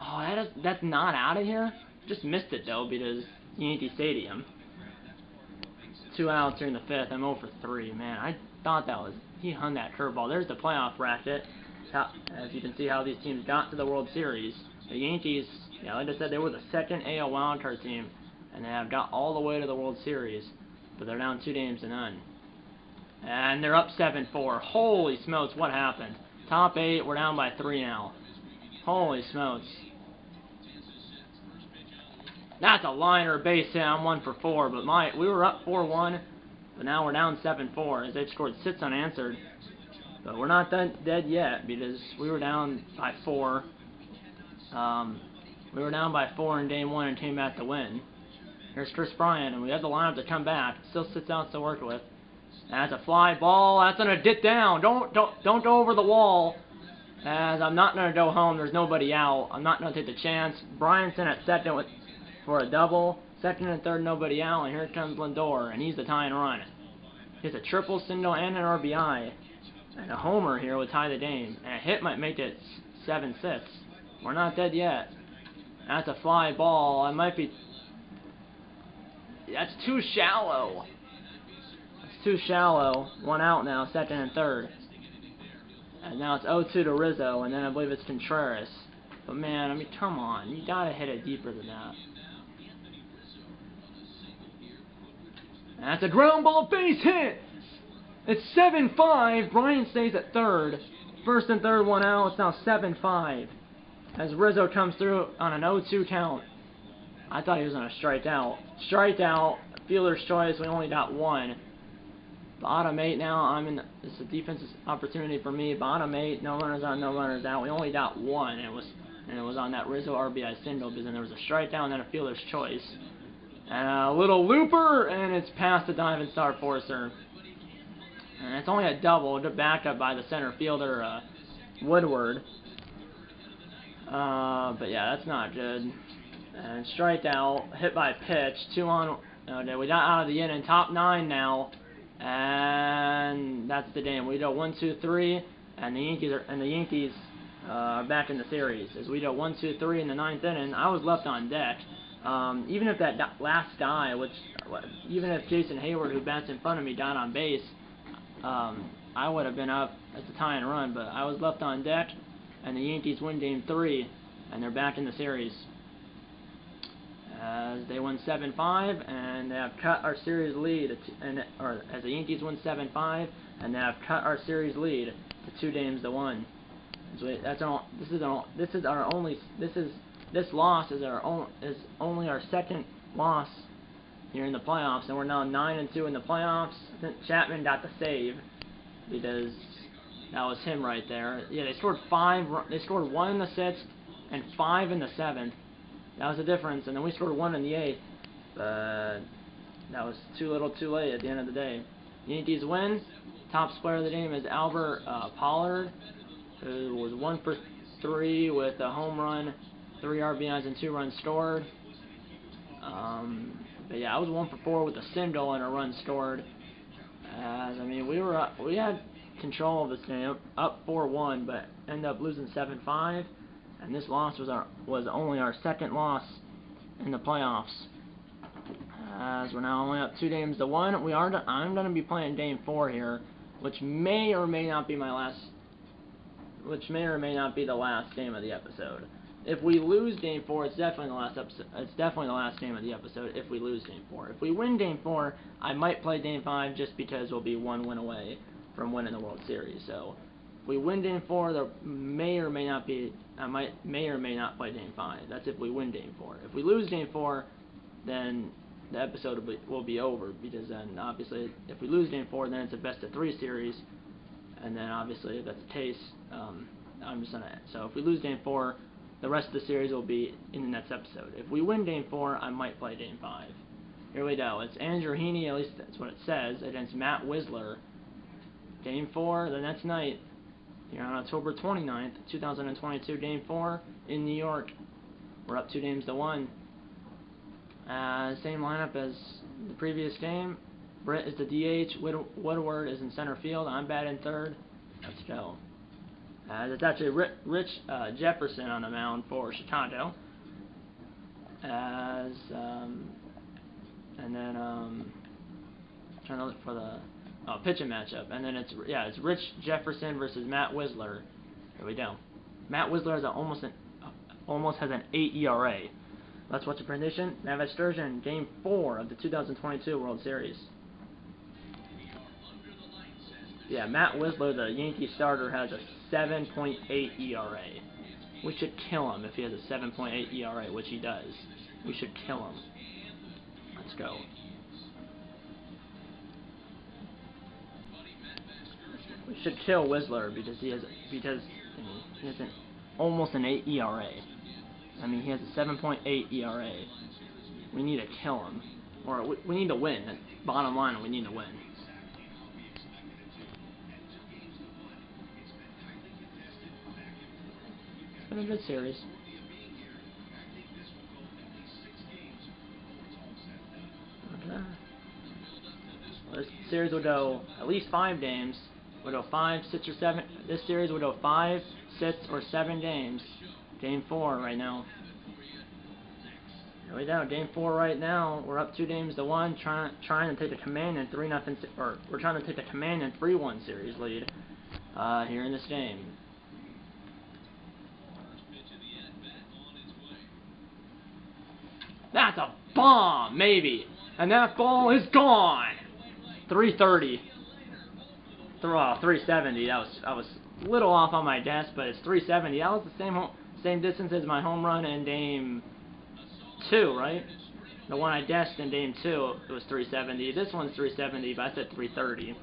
Oh, that's not out of here? Just missed it though because Yankee Stadium. 2 outs here in the 5th. I'm 0 for 3. Man, I thought that was... He hung that curveball. There's the playoff bracket. As you can see how these teams got to the World Series. The Yankees, yeah, like I said, they were the 2nd AL wildcard team. And they have got all the way to the World Series. But they're down 2-0. And they're up 7-4. Holy smokes, what happened? Top 8, we're down by 3 now. Holy smokes. That's a liner base hit. I'm 1 for 4. But we were up 4-1. But now we're down 7-4 as they've scored 6 unanswered. But we're not dead yet because we were down by 4. We were down by 4 in Game 1 and came back to win. Here's Chris Bryant, and we have the lineup to come back. Still 6 outs to work with. That's a fly ball. That's gonna dip down. Don't go over the wall. As I'm not gonna go home. There's nobody out. I'm not gonna take the chance. Bryant's in at second for a double. 2nd and 3rd, nobody out, and here comes Lindor, and he's the tying run. He has a triple, single, and an RBI. And a homer here would tie the game. And a hit might make it 7-6. We're not dead yet. That's a fly ball. It might be... That's too shallow. It's too shallow. 1 out now, 2nd and 3rd. And now it's 0-2 to Rizzo, and then I believe it's Contreras. But man, I mean, come on. You gotta hit it deeper than that. And that's a ground ball base hit! It's 7-5. Bryant stays at 3rd. 1st and 3rd, 1 out. It's now 7-5. As Rizzo comes through on an 0-2 count. I thought he was going to strike out. Strike out. Fielder's choice. We only got 1. Bottom 8 now. It's a defensive opportunity for me. Bottom 8. No runners on, no runners out. We only got 1. And it was on that Rizzo RBI single because then there was a strike out and then a fielder's choice. And a little looper, and it's past the diving star Forcer. And it's only a double, good backup by the center fielder, Woodward. But yeah, that's not good. And strike out, hit by pitch, 2 on. Okay, we got out of the inning, top 9 now, and that's the game. We go 1-2-3, and the Yankees are back in the series. As we go 1-2-3 in the 9th inning, I was left on deck. Even if that last guy, even if Jason Hayward, who bats in front of me, got on base, I would have been up at the tying run, but I was left on deck, and the Yankees win Game 3, and they're back in the series. as they win 7-5, and they have cut our series lead, as the Yankees win 7-5, and they have cut our series lead to 2-1. So this loss is only our second loss here in the playoffs, and we're now 9-2 in the playoffs. I think Chapman got the save because that was him right there. Yeah, they scored 5. They scored 1 in the 6th and 5 in the 7th. That was the difference, and then we scored 1 in the 8th. But that was too little, too late at the end of the day. Yankees win. Top player of the game is Albert Pollard, who was 1 for 3 with a home run, 3 RBIs, and 2 runs scored. But yeah, I was 1 for 4 with a single and a run scored. I mean, we had control of this game, up 4-1, but ended up losing 7-5. And this loss was only our second loss in the playoffs. As we're now only up 2-1. I'm going to be playing Game 4 here, which may or may not be the last game of the episode. If we lose Game 4, it's definitely the last episode. It's definitely the last game of the episode. If we lose Game 4, if we win Game 4, I might play Game 5 just because we'll be 1 win away from winning the World Series. So if we win Game 4, there may or may not be. I may or may not play Game 5. That's if we win Game 4. If we lose Game 4, then the episode will be over, because then obviously if we lose Game 4, then it's a best-of-3 series, and then obviously if that's the case, so if we lose Game 4, the rest of the series will be in the next episode. If we win Game 4, I might play Game 5. Here we go. It's Andrew Heaney, at least that's what it says, against Matt Wisler. Game 4 the next night, here on October 29th, 2022, Game 4 in New York. We're up 2-1. Same lineup as the previous game. Britt is the DH. Woodward is in center field. I'm batting third. Let's go. It's actually Rich Jefferson on the mound for Chicago. And then trying to look for the pitching matchup. And then it's Rich Jefferson versus Matt Wisler. Here we go. Matt Wisler has almost has an 8 ERA. Let's watch the prediction. Matt Sturgeon, Game 4 of the 2022 World Series. Yeah, Matt Wisler, the Yankee starter, has a 7.8 ERA. We should kill him if he has a 7.8 ERA, which he does. We should kill him. Let's go. We should kill Wisler because he has almost an 8 ERA. I mean, he has a 7.8 ERA. We need to kill him. Or we need to win. Bottom line, we need to win. It's been a good series. Okay. Well, this series will go at least 5 games. We'll go 5, 6, or 7. This series will go 5, 6, or 7 games. Game 4 right now. Here we go. Game 4 right now. We're up 2-1. Trying to take the command in 3-0, or we're trying to take the command in 3-1 series lead here in this game. That's a bomb, maybe, and that ball is gone. 330. 370. I was a little off on my guess, but it's 370. That was the same distance as my home run in Game 2, right? The one I guessed in Game 2, it was 370. This one's 370, but I said 330.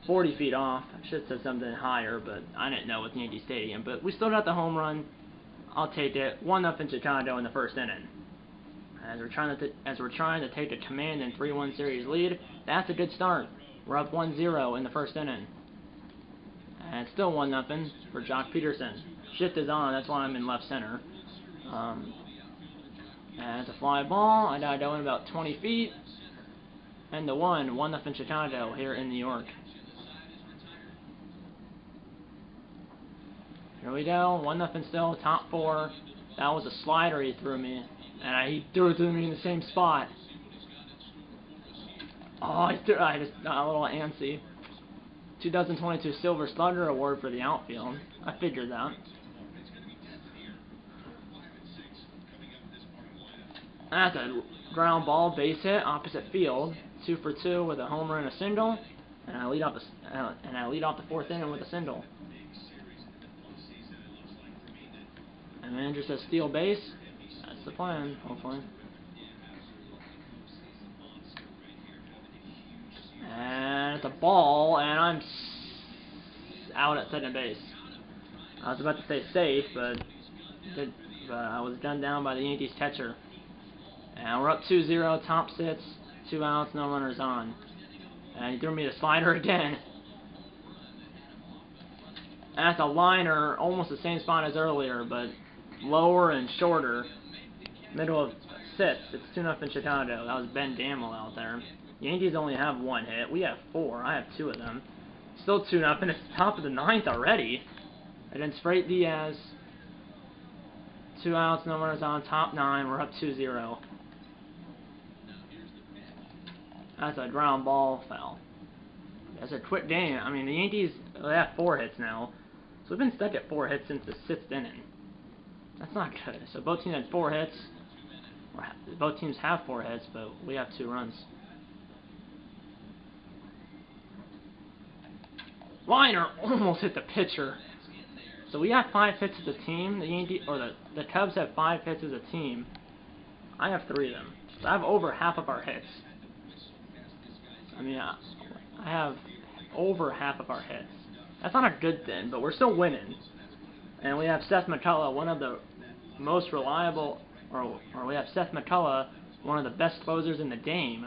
40 feet off. I should have said something higher, but I didn't know with Yankee Stadium. But we still got the home run. I'll take it. 1-0 in Chicago in the first inning. As we're trying to take the command in 3-1 series lead, that's a good start. We're up 1-0 in the first inning. And it's still 1-0 for Jock Peterson. Shift is on, that's why I'm in left center. And it's a fly ball. I gotta go in about 20 feet. And the 1-0 Chicago here in New York. Here we go, 1-0 still, top 4. That was a slider he threw me. And he threw it to me in the same spot. Oh, I just got a little antsy. 2022 Silver Slugger Award for the outfield. I figured that. That's a ground ball, base hit, opposite field. 2 for 2 with a homer and a single, and I lead off the fourth inning with a single. And manager says steal base. That's the plan, hopefully. And it's a ball, and I'm out at second base. I was about to say safe, but I was gunned down by the Yankees catcher. And we're up 2-0, top 6, 2 outs, no runners on. And he threw me a slider again. And that's a liner, almost the same spot as earlier, but lower and shorter. Middle of 6th. It's 2-0 Chicago. That was Ben Gamble out there. Yankees only have 1 hit. We have 4. I have 2 of them. Still 2-0. It's top of the 9th already. And then straight Diaz. 2 outs, no runners on. Top 9. We're up 2-0. That's a ground ball foul. That's a quick game. I mean, the Yankees, they have 4 hits now. So we've been stuck at 4 hits since the 6th inning. That's not good. So both teams had 4 hits. Both teams have 4 hits, but we have 2 runs. Liner almost hit the pitcher. So we have 5 hits as a team. The Cubs have 5 hits as a team. I have 3 of them. So I have over half of our hits. I mean, I have over half of our hits. That's not a good thing, but we're still winning. And we have Seth McCullough, one of the most reliable, or we have Seth McCullough, one of the best closers in the game.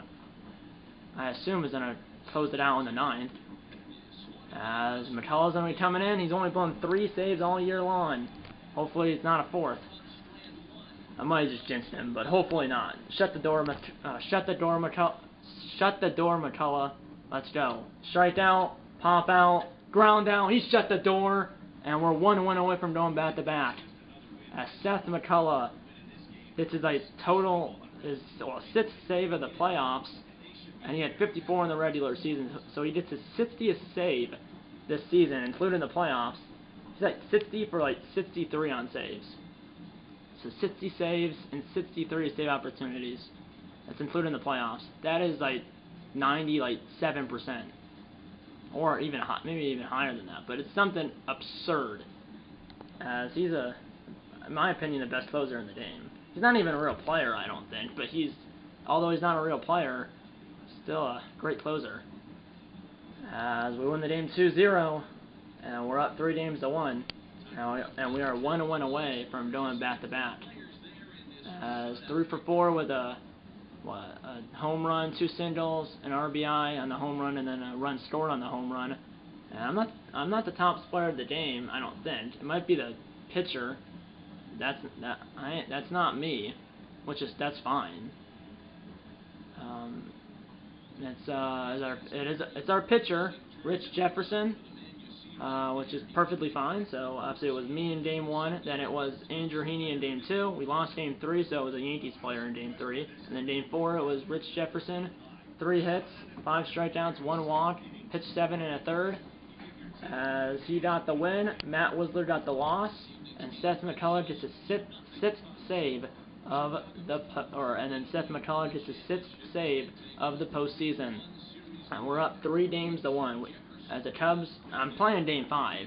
I assume is going to close it out in the 9th. As McCullough's going to be coming in, he's only blown 3 saves all year long. Hopefully it's not a 4th. I might just jinx him, but hopefully not. Shut the door, McCullough. Shut the door, McCullough. Let's go. Strike out, pop out, ground out. He shut the door, and we're 1-1 away from going back to back. As Seth McCullough, this is a total is 6th save of the playoffs, and he had 54 in the regular season. So he gets his 60th save this season, including the playoffs. He's like 60 for like 63 on saves. So 60 saves and 63 save opportunities. That's including the playoffs. That is like 97%, or even maybe even higher than that. But it's something absurd. As he's in my opinion, the best closer in the game. He's not even a real player, I don't think. But although he's not a real player, still a great closer. As we win the game 2-0, and we're up 3-1. And we are 1-1 away from going back to back. As 3 for 4 with a home run, 2 singles, an RBI on the home run, and then a run scored on the home run. And I'm not the top player of the game, I don't think. It might be the pitcher. That's not me, that's fine. It's our pitcher, Rich Jefferson, which is perfectly fine. So obviously it was me in Game 1, then it was Andrew Heaney in Game 2. We lost Game 3, so it was a Yankees player in Game 3. And then Game 4, it was Rich Jefferson, 3 hits, 5 strikeouts, 1 walk, pitched 7 1/3. As he got the win, Matt Wisler got the loss, and Seth McCullough gets his 6th save of and then Seth McCullough gets his 6th save of the postseason. And we're up 3-1. As the Cubs, I'm playing Game 5.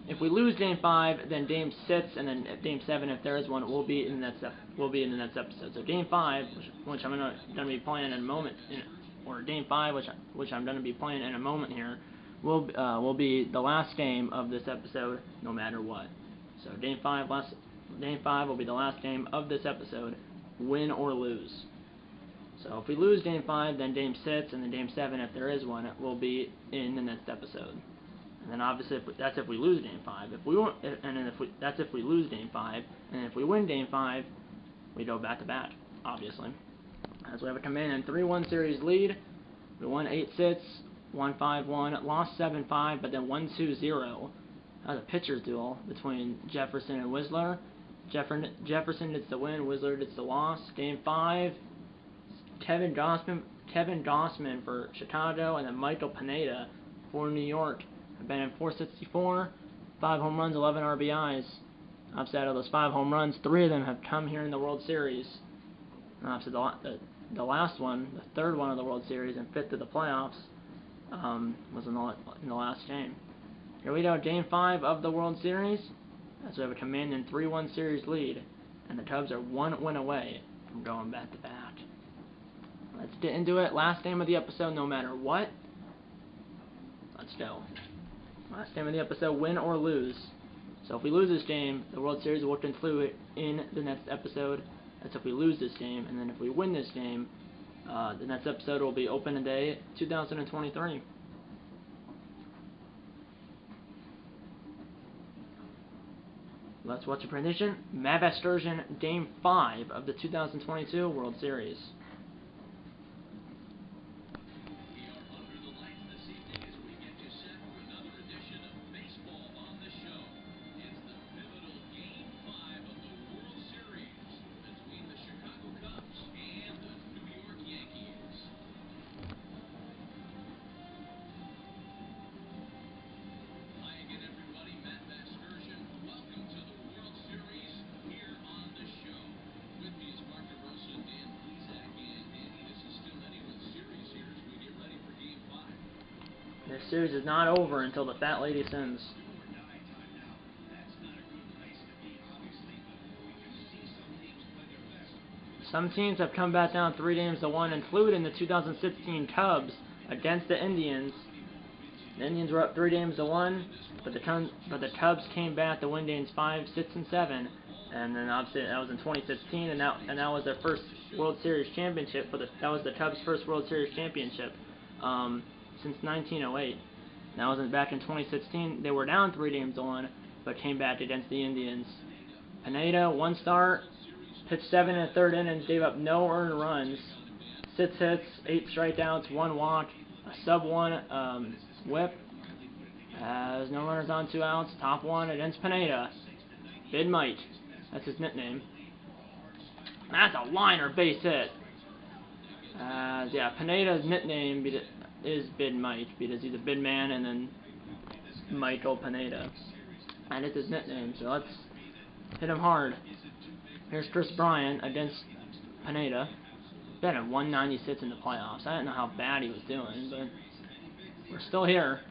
If we lose Game 5, then Game 6, and then Game 7, if there is one, will be in the next episode. So Game 5, which I'm gonna be playing in a moment, or Game 5, which I'm gonna be playing in a moment here, will be the last game of this episode, no matter what. So Game 5 will be the last game of this episode, win or lose. So if we lose Game 5, then Game 6, and then Game 7, if there is one, will be in the next episode. And then obviously that's if we lose Game 5. That's if we lose Game 5, and if we win Game 5, we go back to back, obviously. As we have a commanding 3-1 series lead, we won 8-6, won 5-1, lost 7-5, but then won 2-0. That was a pitcher's duel between Jefferson and Wisler. Jefferson gets the win, Wisler gets the loss. Game 5, Kevin Gossman for Chicago, and then Michael Pineda for New York. I've been in .464, 5 home runs, 11 RBIs. Obviously, out of those 5 home runs, 3 of them have come here in the World Series. Obviously, the last one, the 3rd one of the World Series and 5th of the playoffs, was in the last game. Here we go, Game 5 of the World Series, as we have a commanding 3-1 series lead, and the Cubs are 1 win away from going back to back. Let's get into it. Last game of the episode, no matter what. Let's go. Last game of the episode, win or lose. So if we lose this game, the World Series will conclude in the next episode. That's if we lose this game. And then if we win this game, the next episode will be Open Day 2023. Let's watch a prediction. Matt Vasgersian, Game 5 of the 2022 World Series. This series is not over until the fat lady sends. Some teams have come back down 3-1, including the 2016 Cubs against the Indians. The Indians were up 3-1, but the Cubs came back to win games 5, 6, and 7. And then obviously that was in 2015, and that was their first World Series championship. That was the Cubs' first World Series championship since 1908. That was back in 2016. They were down 3-1, but came back against the Indians. Pineda, 1 start, pitched 7 in the 3rd inning, gave up no earned runs, 6 hits, 8 strikeouts, 1 walk, a sub-1 whip. Has no runners on, 2 outs. Top 1 against Pineda. Bid Mike. That's his nickname. That's a liner base hit. Yeah, Pineda's nickname is Bid Mike because he's a bid man and then Michael Pineda. And it's his nickname, so let's hit him hard. Here's Chris Bryant against Pineda. He had a 196 in the playoffs. I didn't know how bad he was doing, but we're still here.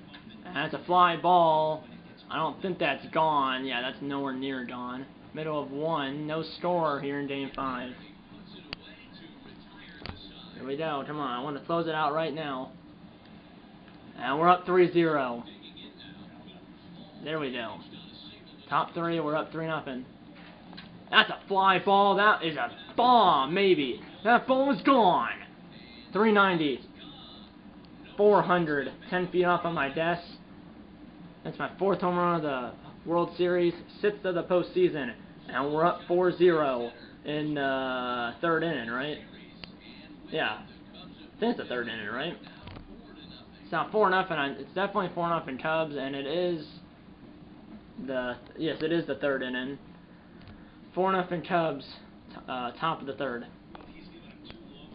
And that's a fly ball. I don't think that's gone. Yeah, that's nowhere near gone. Middle of 1. No score here in Game 5. Here we go. Come on. I want to close it out right now. And we're up 3-0. There we go. Top 3. We're up 3-0. That's a fly ball. That is a bomb, maybe. That ball is gone. 390. 400. 10 feet off on my desk. That's my 4th home run of the World Series, 6th of the postseason, and we're up 4-0 in the 3rd inning, right? Yeah, I think it's the 3rd inning, right? It's not 4-0. It's definitely 4-0 Cubs, and it is yes, it is the 3rd inning. 4-0 Cubs, top of the 3rd.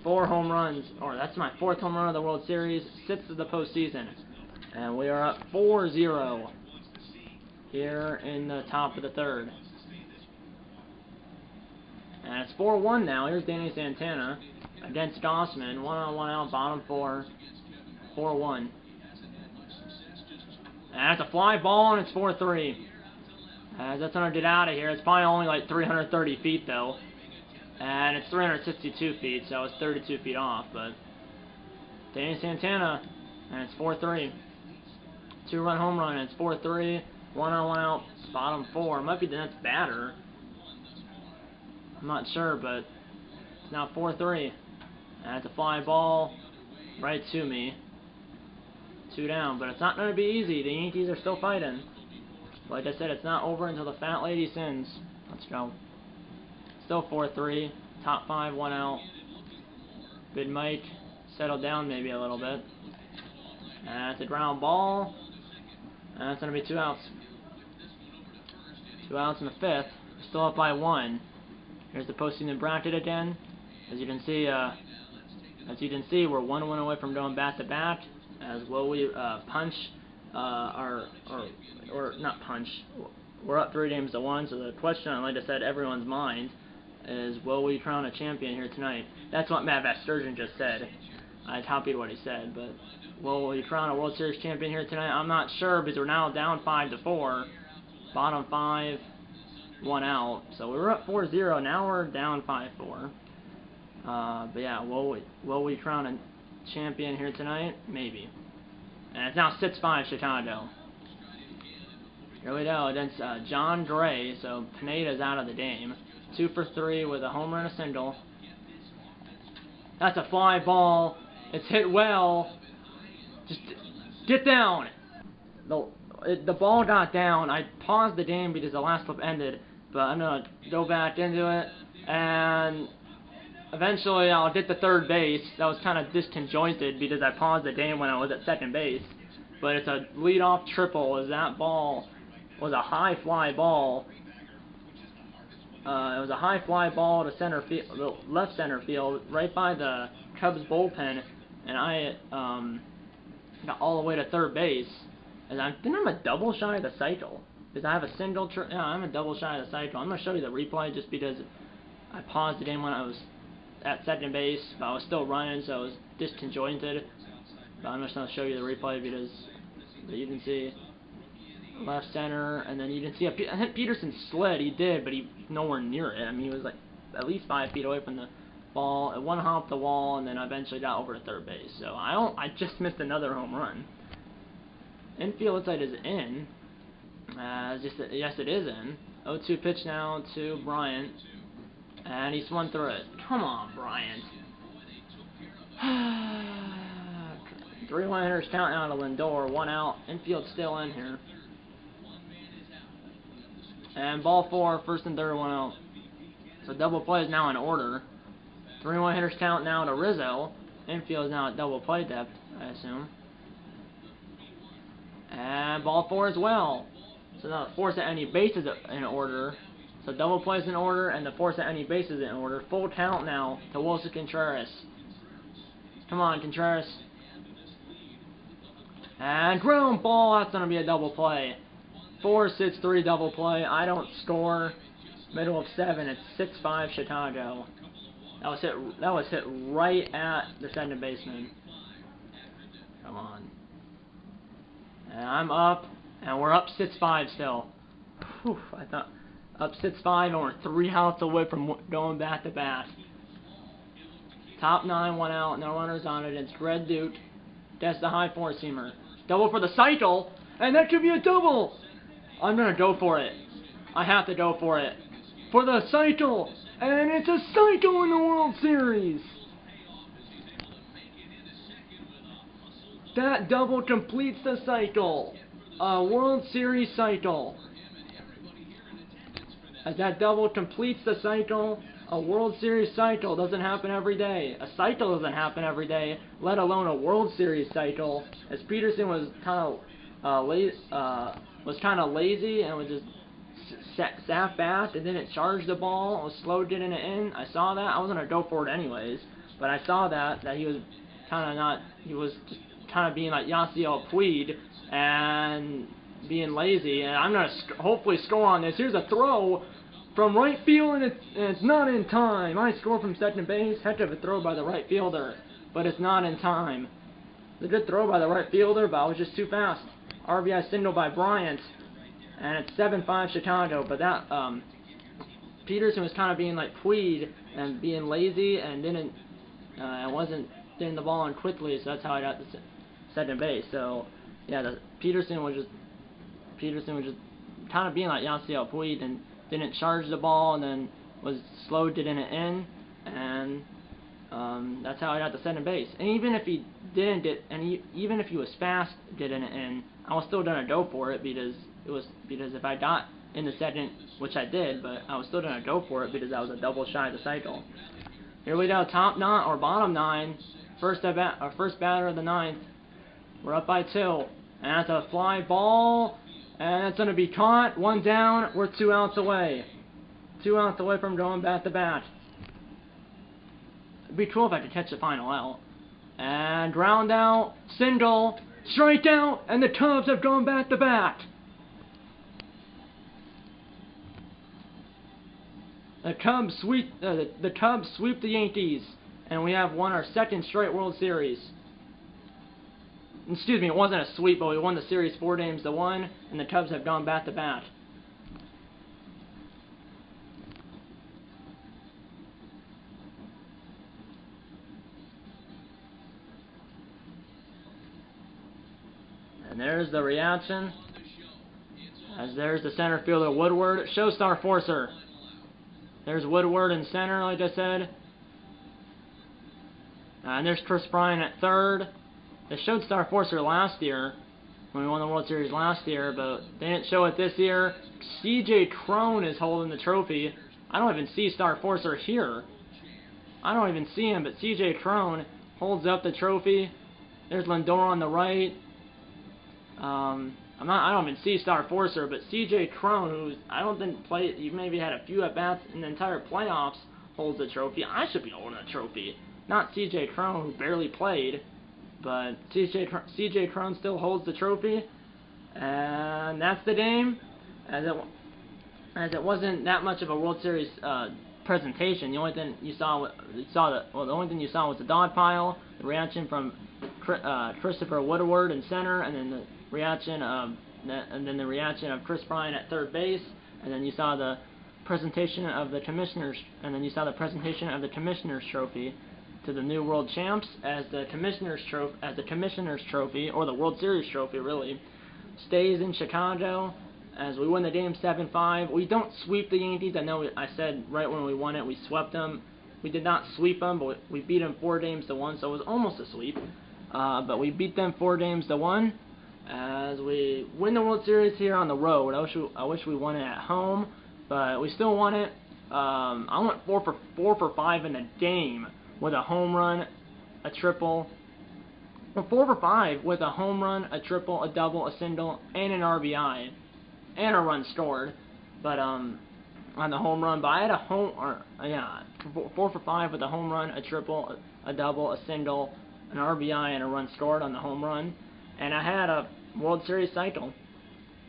4 home runs, or that's my 4th home run of the World Series, 6th of the postseason. And we are up 4-0 here in the top of the 3rd. And it's 4-1 now. Here's Danny Santana against Gossman. 1-on-1 out, bottom 4. 4-1. And that's a fly ball, and it's 4-3. That's going to get out of here. It's probably only like 330 feet, though. And it's 362 feet, so it's 32 feet off. But Danny Santana, and it's 4-3. 2-run home run, and it's 4-3. 1-on-1 out, bottom 4. Might be the next batter. I'm not sure, but it's now 4-3. And it's a fly ball right to me. 2 down, but it's not going to be easy. The Yankees are still fighting. Like I said, it's not over until the fat lady sins. Let's go. Still 4-3. Top 5, 1 out. Bid Mike settled down maybe a little bit. And it's a ground ball. And it's going to be 2 outs. 2 outs in the 5th. We're still up by 1. Here's the postseason bracket again. As you can see, we're 1 win away from going back to back. As well, we punch or not punch. we're up 3-1. So the question, like I said, everyone's mind is, will we crown a champion here tonight? That's what Matt Vasgersian just said. I copied what he said, but will we crown a World Series champion here tonight? I'm not sure, because we're now down 5-4. Bottom 5, 1 out. So we were up 4-0. Now we're down 5-4. But yeah, will we crown a champion here tonight? Maybe. And it's now 6-5 Chicago. Here we go against John Gray. So Pineda's out of the game. 2 for 3 with a homer and a single. That's a fly ball. It's hit well. Just get down. The ball got down. I paused the game because the last clip ended, but I'm gonna go back into it, and eventually I'll get to third base. That was kind of disconjointed because I paused the game when I was at second base. But it's a leadoff triple, as that ball was a high fly ball. It was a high fly ball to center field, left center field, right by the Cubs bullpen, and I got all the way to third base. And I think I'm a double shy of the cycle, because I have a single. Yeah, I'm a double shy of the cycle. I'm gonna show you the replay just because I paused the game when I was at second base, but I was still running, so it was disconjointed. But I'm just gonna show you the replay because you can see left center, and then you can see I think Peterson slid. He did, but he nowhere near it. I mean, he was like at least 5 feet away from the ball. It one hopped the wall, and then I eventually got over to third base. So I just missed another home run. Infield side is in. Yes, it is in. 0-2 pitch now to Bryant, and he swung through it. Come on, Bryant. 3-1 hitters count out of Lindor. 1 out. Infield still in here. And ball 4, first and third, 1 out. So double play is now in order. 3-1 hitters count now to Rizzo. Infield is now at double play depth, I assume. And ball 4 as well. So now the force at any base is in order. So double play is in order, and the force at any base is in order. Full count now to Wilson Contreras. Come on, Contreras. And ground ball. That's going to be a double play. 4-6-3 double play. I don't score. Middle of 7. It's 6-5 Chicago. That was hit right at the second baseman. Come on. And I'm up, and we're up 6-5 still. Whew, I thought up 6-5, and we're 3 outs away from going back to back. Top 9, 1 out, no runners on it. It's Red Duke. That's the high four-seamer. Double for the cycle, and that could be a double. I'm gonna go for it. I have to go for it. For the cycle, and it's a cycle in the World Series. That double completes the cycle. A World Series cycle. As that double completes the cycle, a World Series cycle doesn't happen every day. A cycle doesn't happen every day, let alone a World Series cycle. As Peterson was kind of lazy and was just sat back and didn't charge the ball, was slow getting it in. I saw that. I was gonna go for it anyways, but I saw that he was kind of not. He was just kind of being like Yasiel Puig and being lazy, and I'm gonna hopefully score on this. Here's a throw from right field, and it's not in time. I score from second base. Heck of a throw by the right fielder, but it's not in time. It's a good throw by the right fielder, but I was just too fast. RBI single by Bryant, and it's 7-5 Chicago. But that Peterson was kind of being like Puig and being lazy and wasn't getting the ball in quickly, so that's how I got the second base. So yeah, Peterson was just kind of being like Yasiel Puig and didn't charge the ball, and then was slow getting it in, and that's how I got the second base. And even if he didn't get, even if he was fast getting it in, I was still gonna go for it because if I got in the second, which I did, but I was still gonna go for it because I was a double shy of the cycle. Here we go, top 9 or bottom 9, first batter of the 9th. We're up by 2, and that's a fly ball, and it's gonna be caught. 1 down. We're 2 outs away. 2 outs away from going back to bat. It'd be cool if I could catch the final out. And ground out, single, strike out, and the Cubs have gone back to bat. The Cubs sweep the Yankees, and we have won our second straight World Series. Excuse me, it wasn't a sweep, but we won the series 4-1, and the Cubs have gone bat to bat. And there's the reaction. As there's the center fielder Woodward. Show Star Forcer. There's Woodward in center, like I said. And there's Chris Bryant at third. They showed Star Forcer last year, when we won the World Series last year, but they didn't show it this year. C.J. Cron is holding the trophy. I don't even see Star Forcer here. I don't even see him, but C.J. Cron holds up the trophy. There's Lindor on the right. I don't even see Star Forcer, but C.J. Cron, who's I don't think played, he maybe had a few at bats in the entire playoffs, holds the trophy. I should be holding the trophy, not C.J. Cron, who barely played, but C.J. Cron still holds the trophy, and that's the game. As it wasn't that much of a World Series presentation. The only thing you saw was the dog pile, the reaction from Christopher Woodward in center, and then the reaction of Chris Bryant at third base, and then you saw the presentation of the commissioners, trophy to the new world champs as the commissioners trophy, or the World Series trophy really, stays in Chicago as we win the game 7-5. We don't sweep the Yankees. I know I said right when we won it we swept them. We did not sweep them, but we beat them 4-1, so it was almost a sweep. But we beat them 4-1 as we win the World Series here on the road. I wish we won it at home, but we still won it. I went 4 for 5 in the game with a home run, a triple. Well, 4 for 5 with a home run, a triple, a double, a single, and an RBI, and a run scored. But on the home run, but I had 4 for 5 with a home run, a triple, a double, a single, an RBI, and a run scored on the home run. And I had a World Series cycle.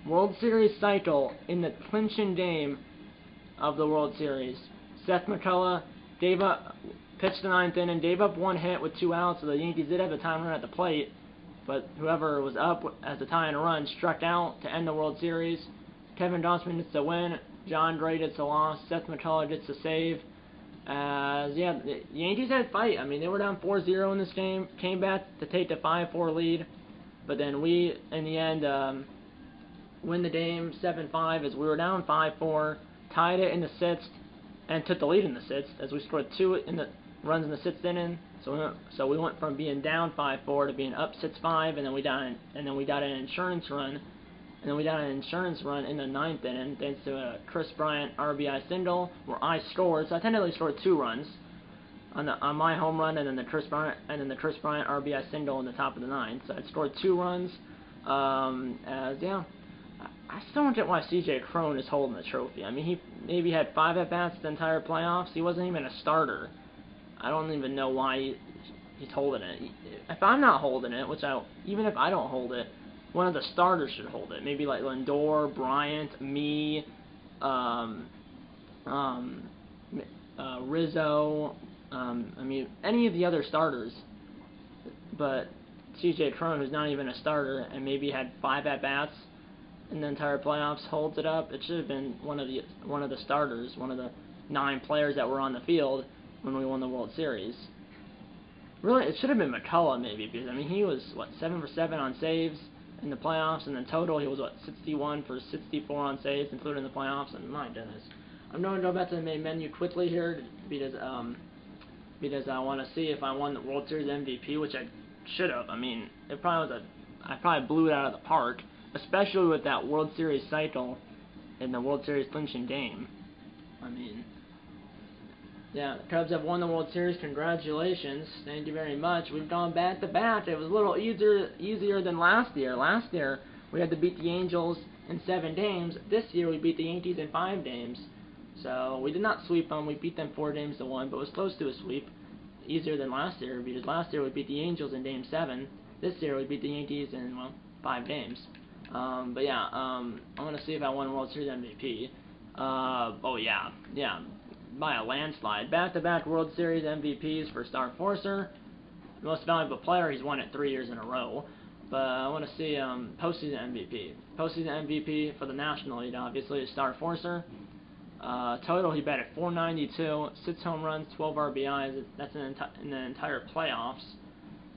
World Series cycle in the clinching game of the World Series. Seth McCullough pitched the 9th inning, gave up 1 hit with 2 outs, so the Yankees did have a time run at the plate, but whoever was up as the tying run struck out to end the World Series. Kevin Gausman gets the win, John Gray gets the loss, Seth McCullough gets the save. The Yankees had a fight. I mean, they were down 4-0 in this game, came back to take the 5-4 lead, but then we, in the end, win the game 7-5 as we were down 5-4, tied it in the 6th, and took the lead in the 6th as we scored 2 runs in the 6th inning. So we went from being down 5-4 to being up 6-5, and then we got an insurance run. And then we got an insurance run in the 9th inning thanks to a Chris Bryant RBI single where I scored. So I technically scored 2 runs on my home run, and then the Chris Bryant RBI single in the top of the 9th. So I scored 2 runs. I still don't get why C.J. Cron is holding the trophy. I mean, he maybe had 5 at bats the entire playoffs. He wasn't even a starter. I don't even know why he's holding it. If I'm not holding it, even if I don't hold it, one of the starters should hold it. Maybe like Lindor, Bryant, me, Rizzo. I mean, any of the other starters. But C.J. Cron, who's not even a starter, and maybe had 5 at bats in the entire playoffs, holds it up. It should have been one of the starters, one of the 9 players that were on the field when we won the World Series. Really, it should have been McCullough maybe, because I mean he was 7 for 7 on saves in the playoffs, and in total he was 61 for 64 on saves, including the playoffs. And my goodness, I'm going to go back to the main menu quickly here because I want to see if I won the World Series MVP, which I should have. I mean, I probably blew it out of the park, especially with that World Series cycle in the World Series clinching game. I mean, yeah, the Cubs have won the World Series. Congratulations. Thank you very much. We've gone bat to bat. It was a little easier than last year. Last year, we had to beat the Angels in 7 games. This year, we beat the Yankees in 5 games. So, we did not sweep them. We beat them 4-1, but it was close to a sweep. Easier than last year, because last year we beat the Angels in Game 7. This year, we beat the Yankees in, 5 games. I'm going to see if I won World Series MVP. by a landslide. Back-to-back World Series MVPs for Star Forcer. Most valuable player, he's won it 3 years in a row. But I want to see postseason MVP. Postseason MVP for the National League, obviously, is Star Forcer. Total, he batted .492, 6 home runs, 12 RBIs. That's in the entire playoffs.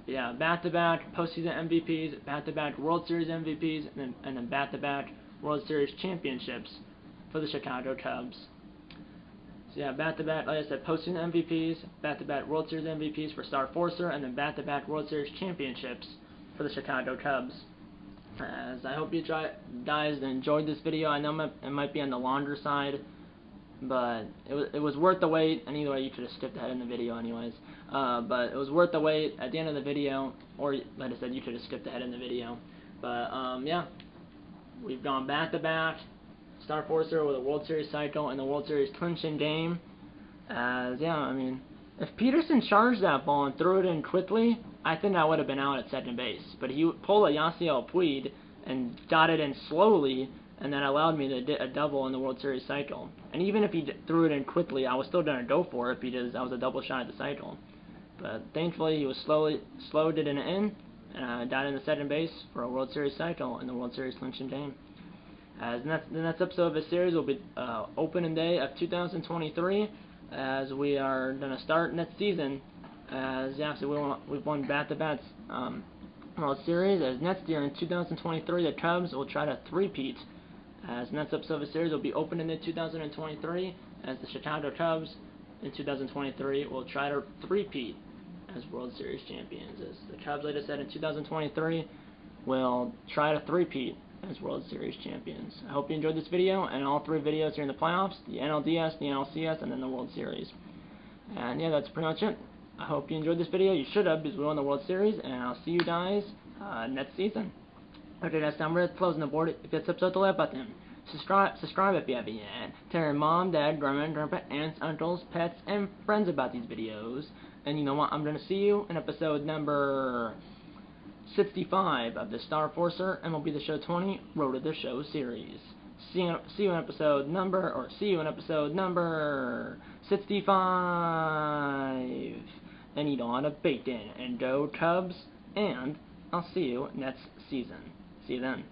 Yeah, back-to-back postseason MVPs, back-to-back World Series MVPs, and then back-to-back World Series championships for the Chicago Cubs. So yeah, back-to-back, like I said, postseason MVPs, back-to-back World Series MVPs for Star Forcer, and then back-to-back World Series championships for the Chicago Cubs. As I hope you guys enjoyed this video. I know it might be on the longer side, but it was worth the wait. And either way, you could have skipped ahead in the video anyways. But it was worth the wait at the end of the video, or like I said, you could have skipped ahead in the video. But yeah, we've gone back-to-back Star Forcer with a World Series cycle and the World Series clinching game. As yeah, I mean, if Peterson charged that ball and threw it in quickly, I think I would have been out at second base. But he pulled a Yasiel Puig and got it in slowly, and that allowed me to get a double in the World Series cycle. And even if he threw it in quickly, I was still going to go for it because that was a double shot at the cycle. But thankfully, he was slowed it in, and got in the second base for a World Series cycle in the World Series clinching game. As the next episode of this series will be opening day of 2023, as we are going to start next season. As yeah, so we've won back-to-back World Series. As next year in 2023, the Cubs will try to three-peat. As the next episode of the series will be opening in 2023, as the Chicago Cubs in 2023 will try to three-peat as World Series champions. As the Cubs, like I said, in 2023 will try to three-peat as World Series champions. I hope you enjoyed this video and all 3 videos during the playoffs, the NLDS, the NLCS, and then the World Series. And yeah, that's pretty much it. I hope you enjoyed this video. You should have, because we won the World Series, and I'll see you guys next season. Okay, that's time. We're closing the board. If it's up, the like button. Subscribe if you haven't yet. Tell your mom, dad, grandma, grandpa, aunts, uncles, pets, and friends about these videos. And you know what? I'm going to see you in episode number 65 of the Star Forcer MLB The Show 20 Road to the Show series. See you in episode number 65. And eat on a bacon and go Cubs, and I'll see you next season. See you then.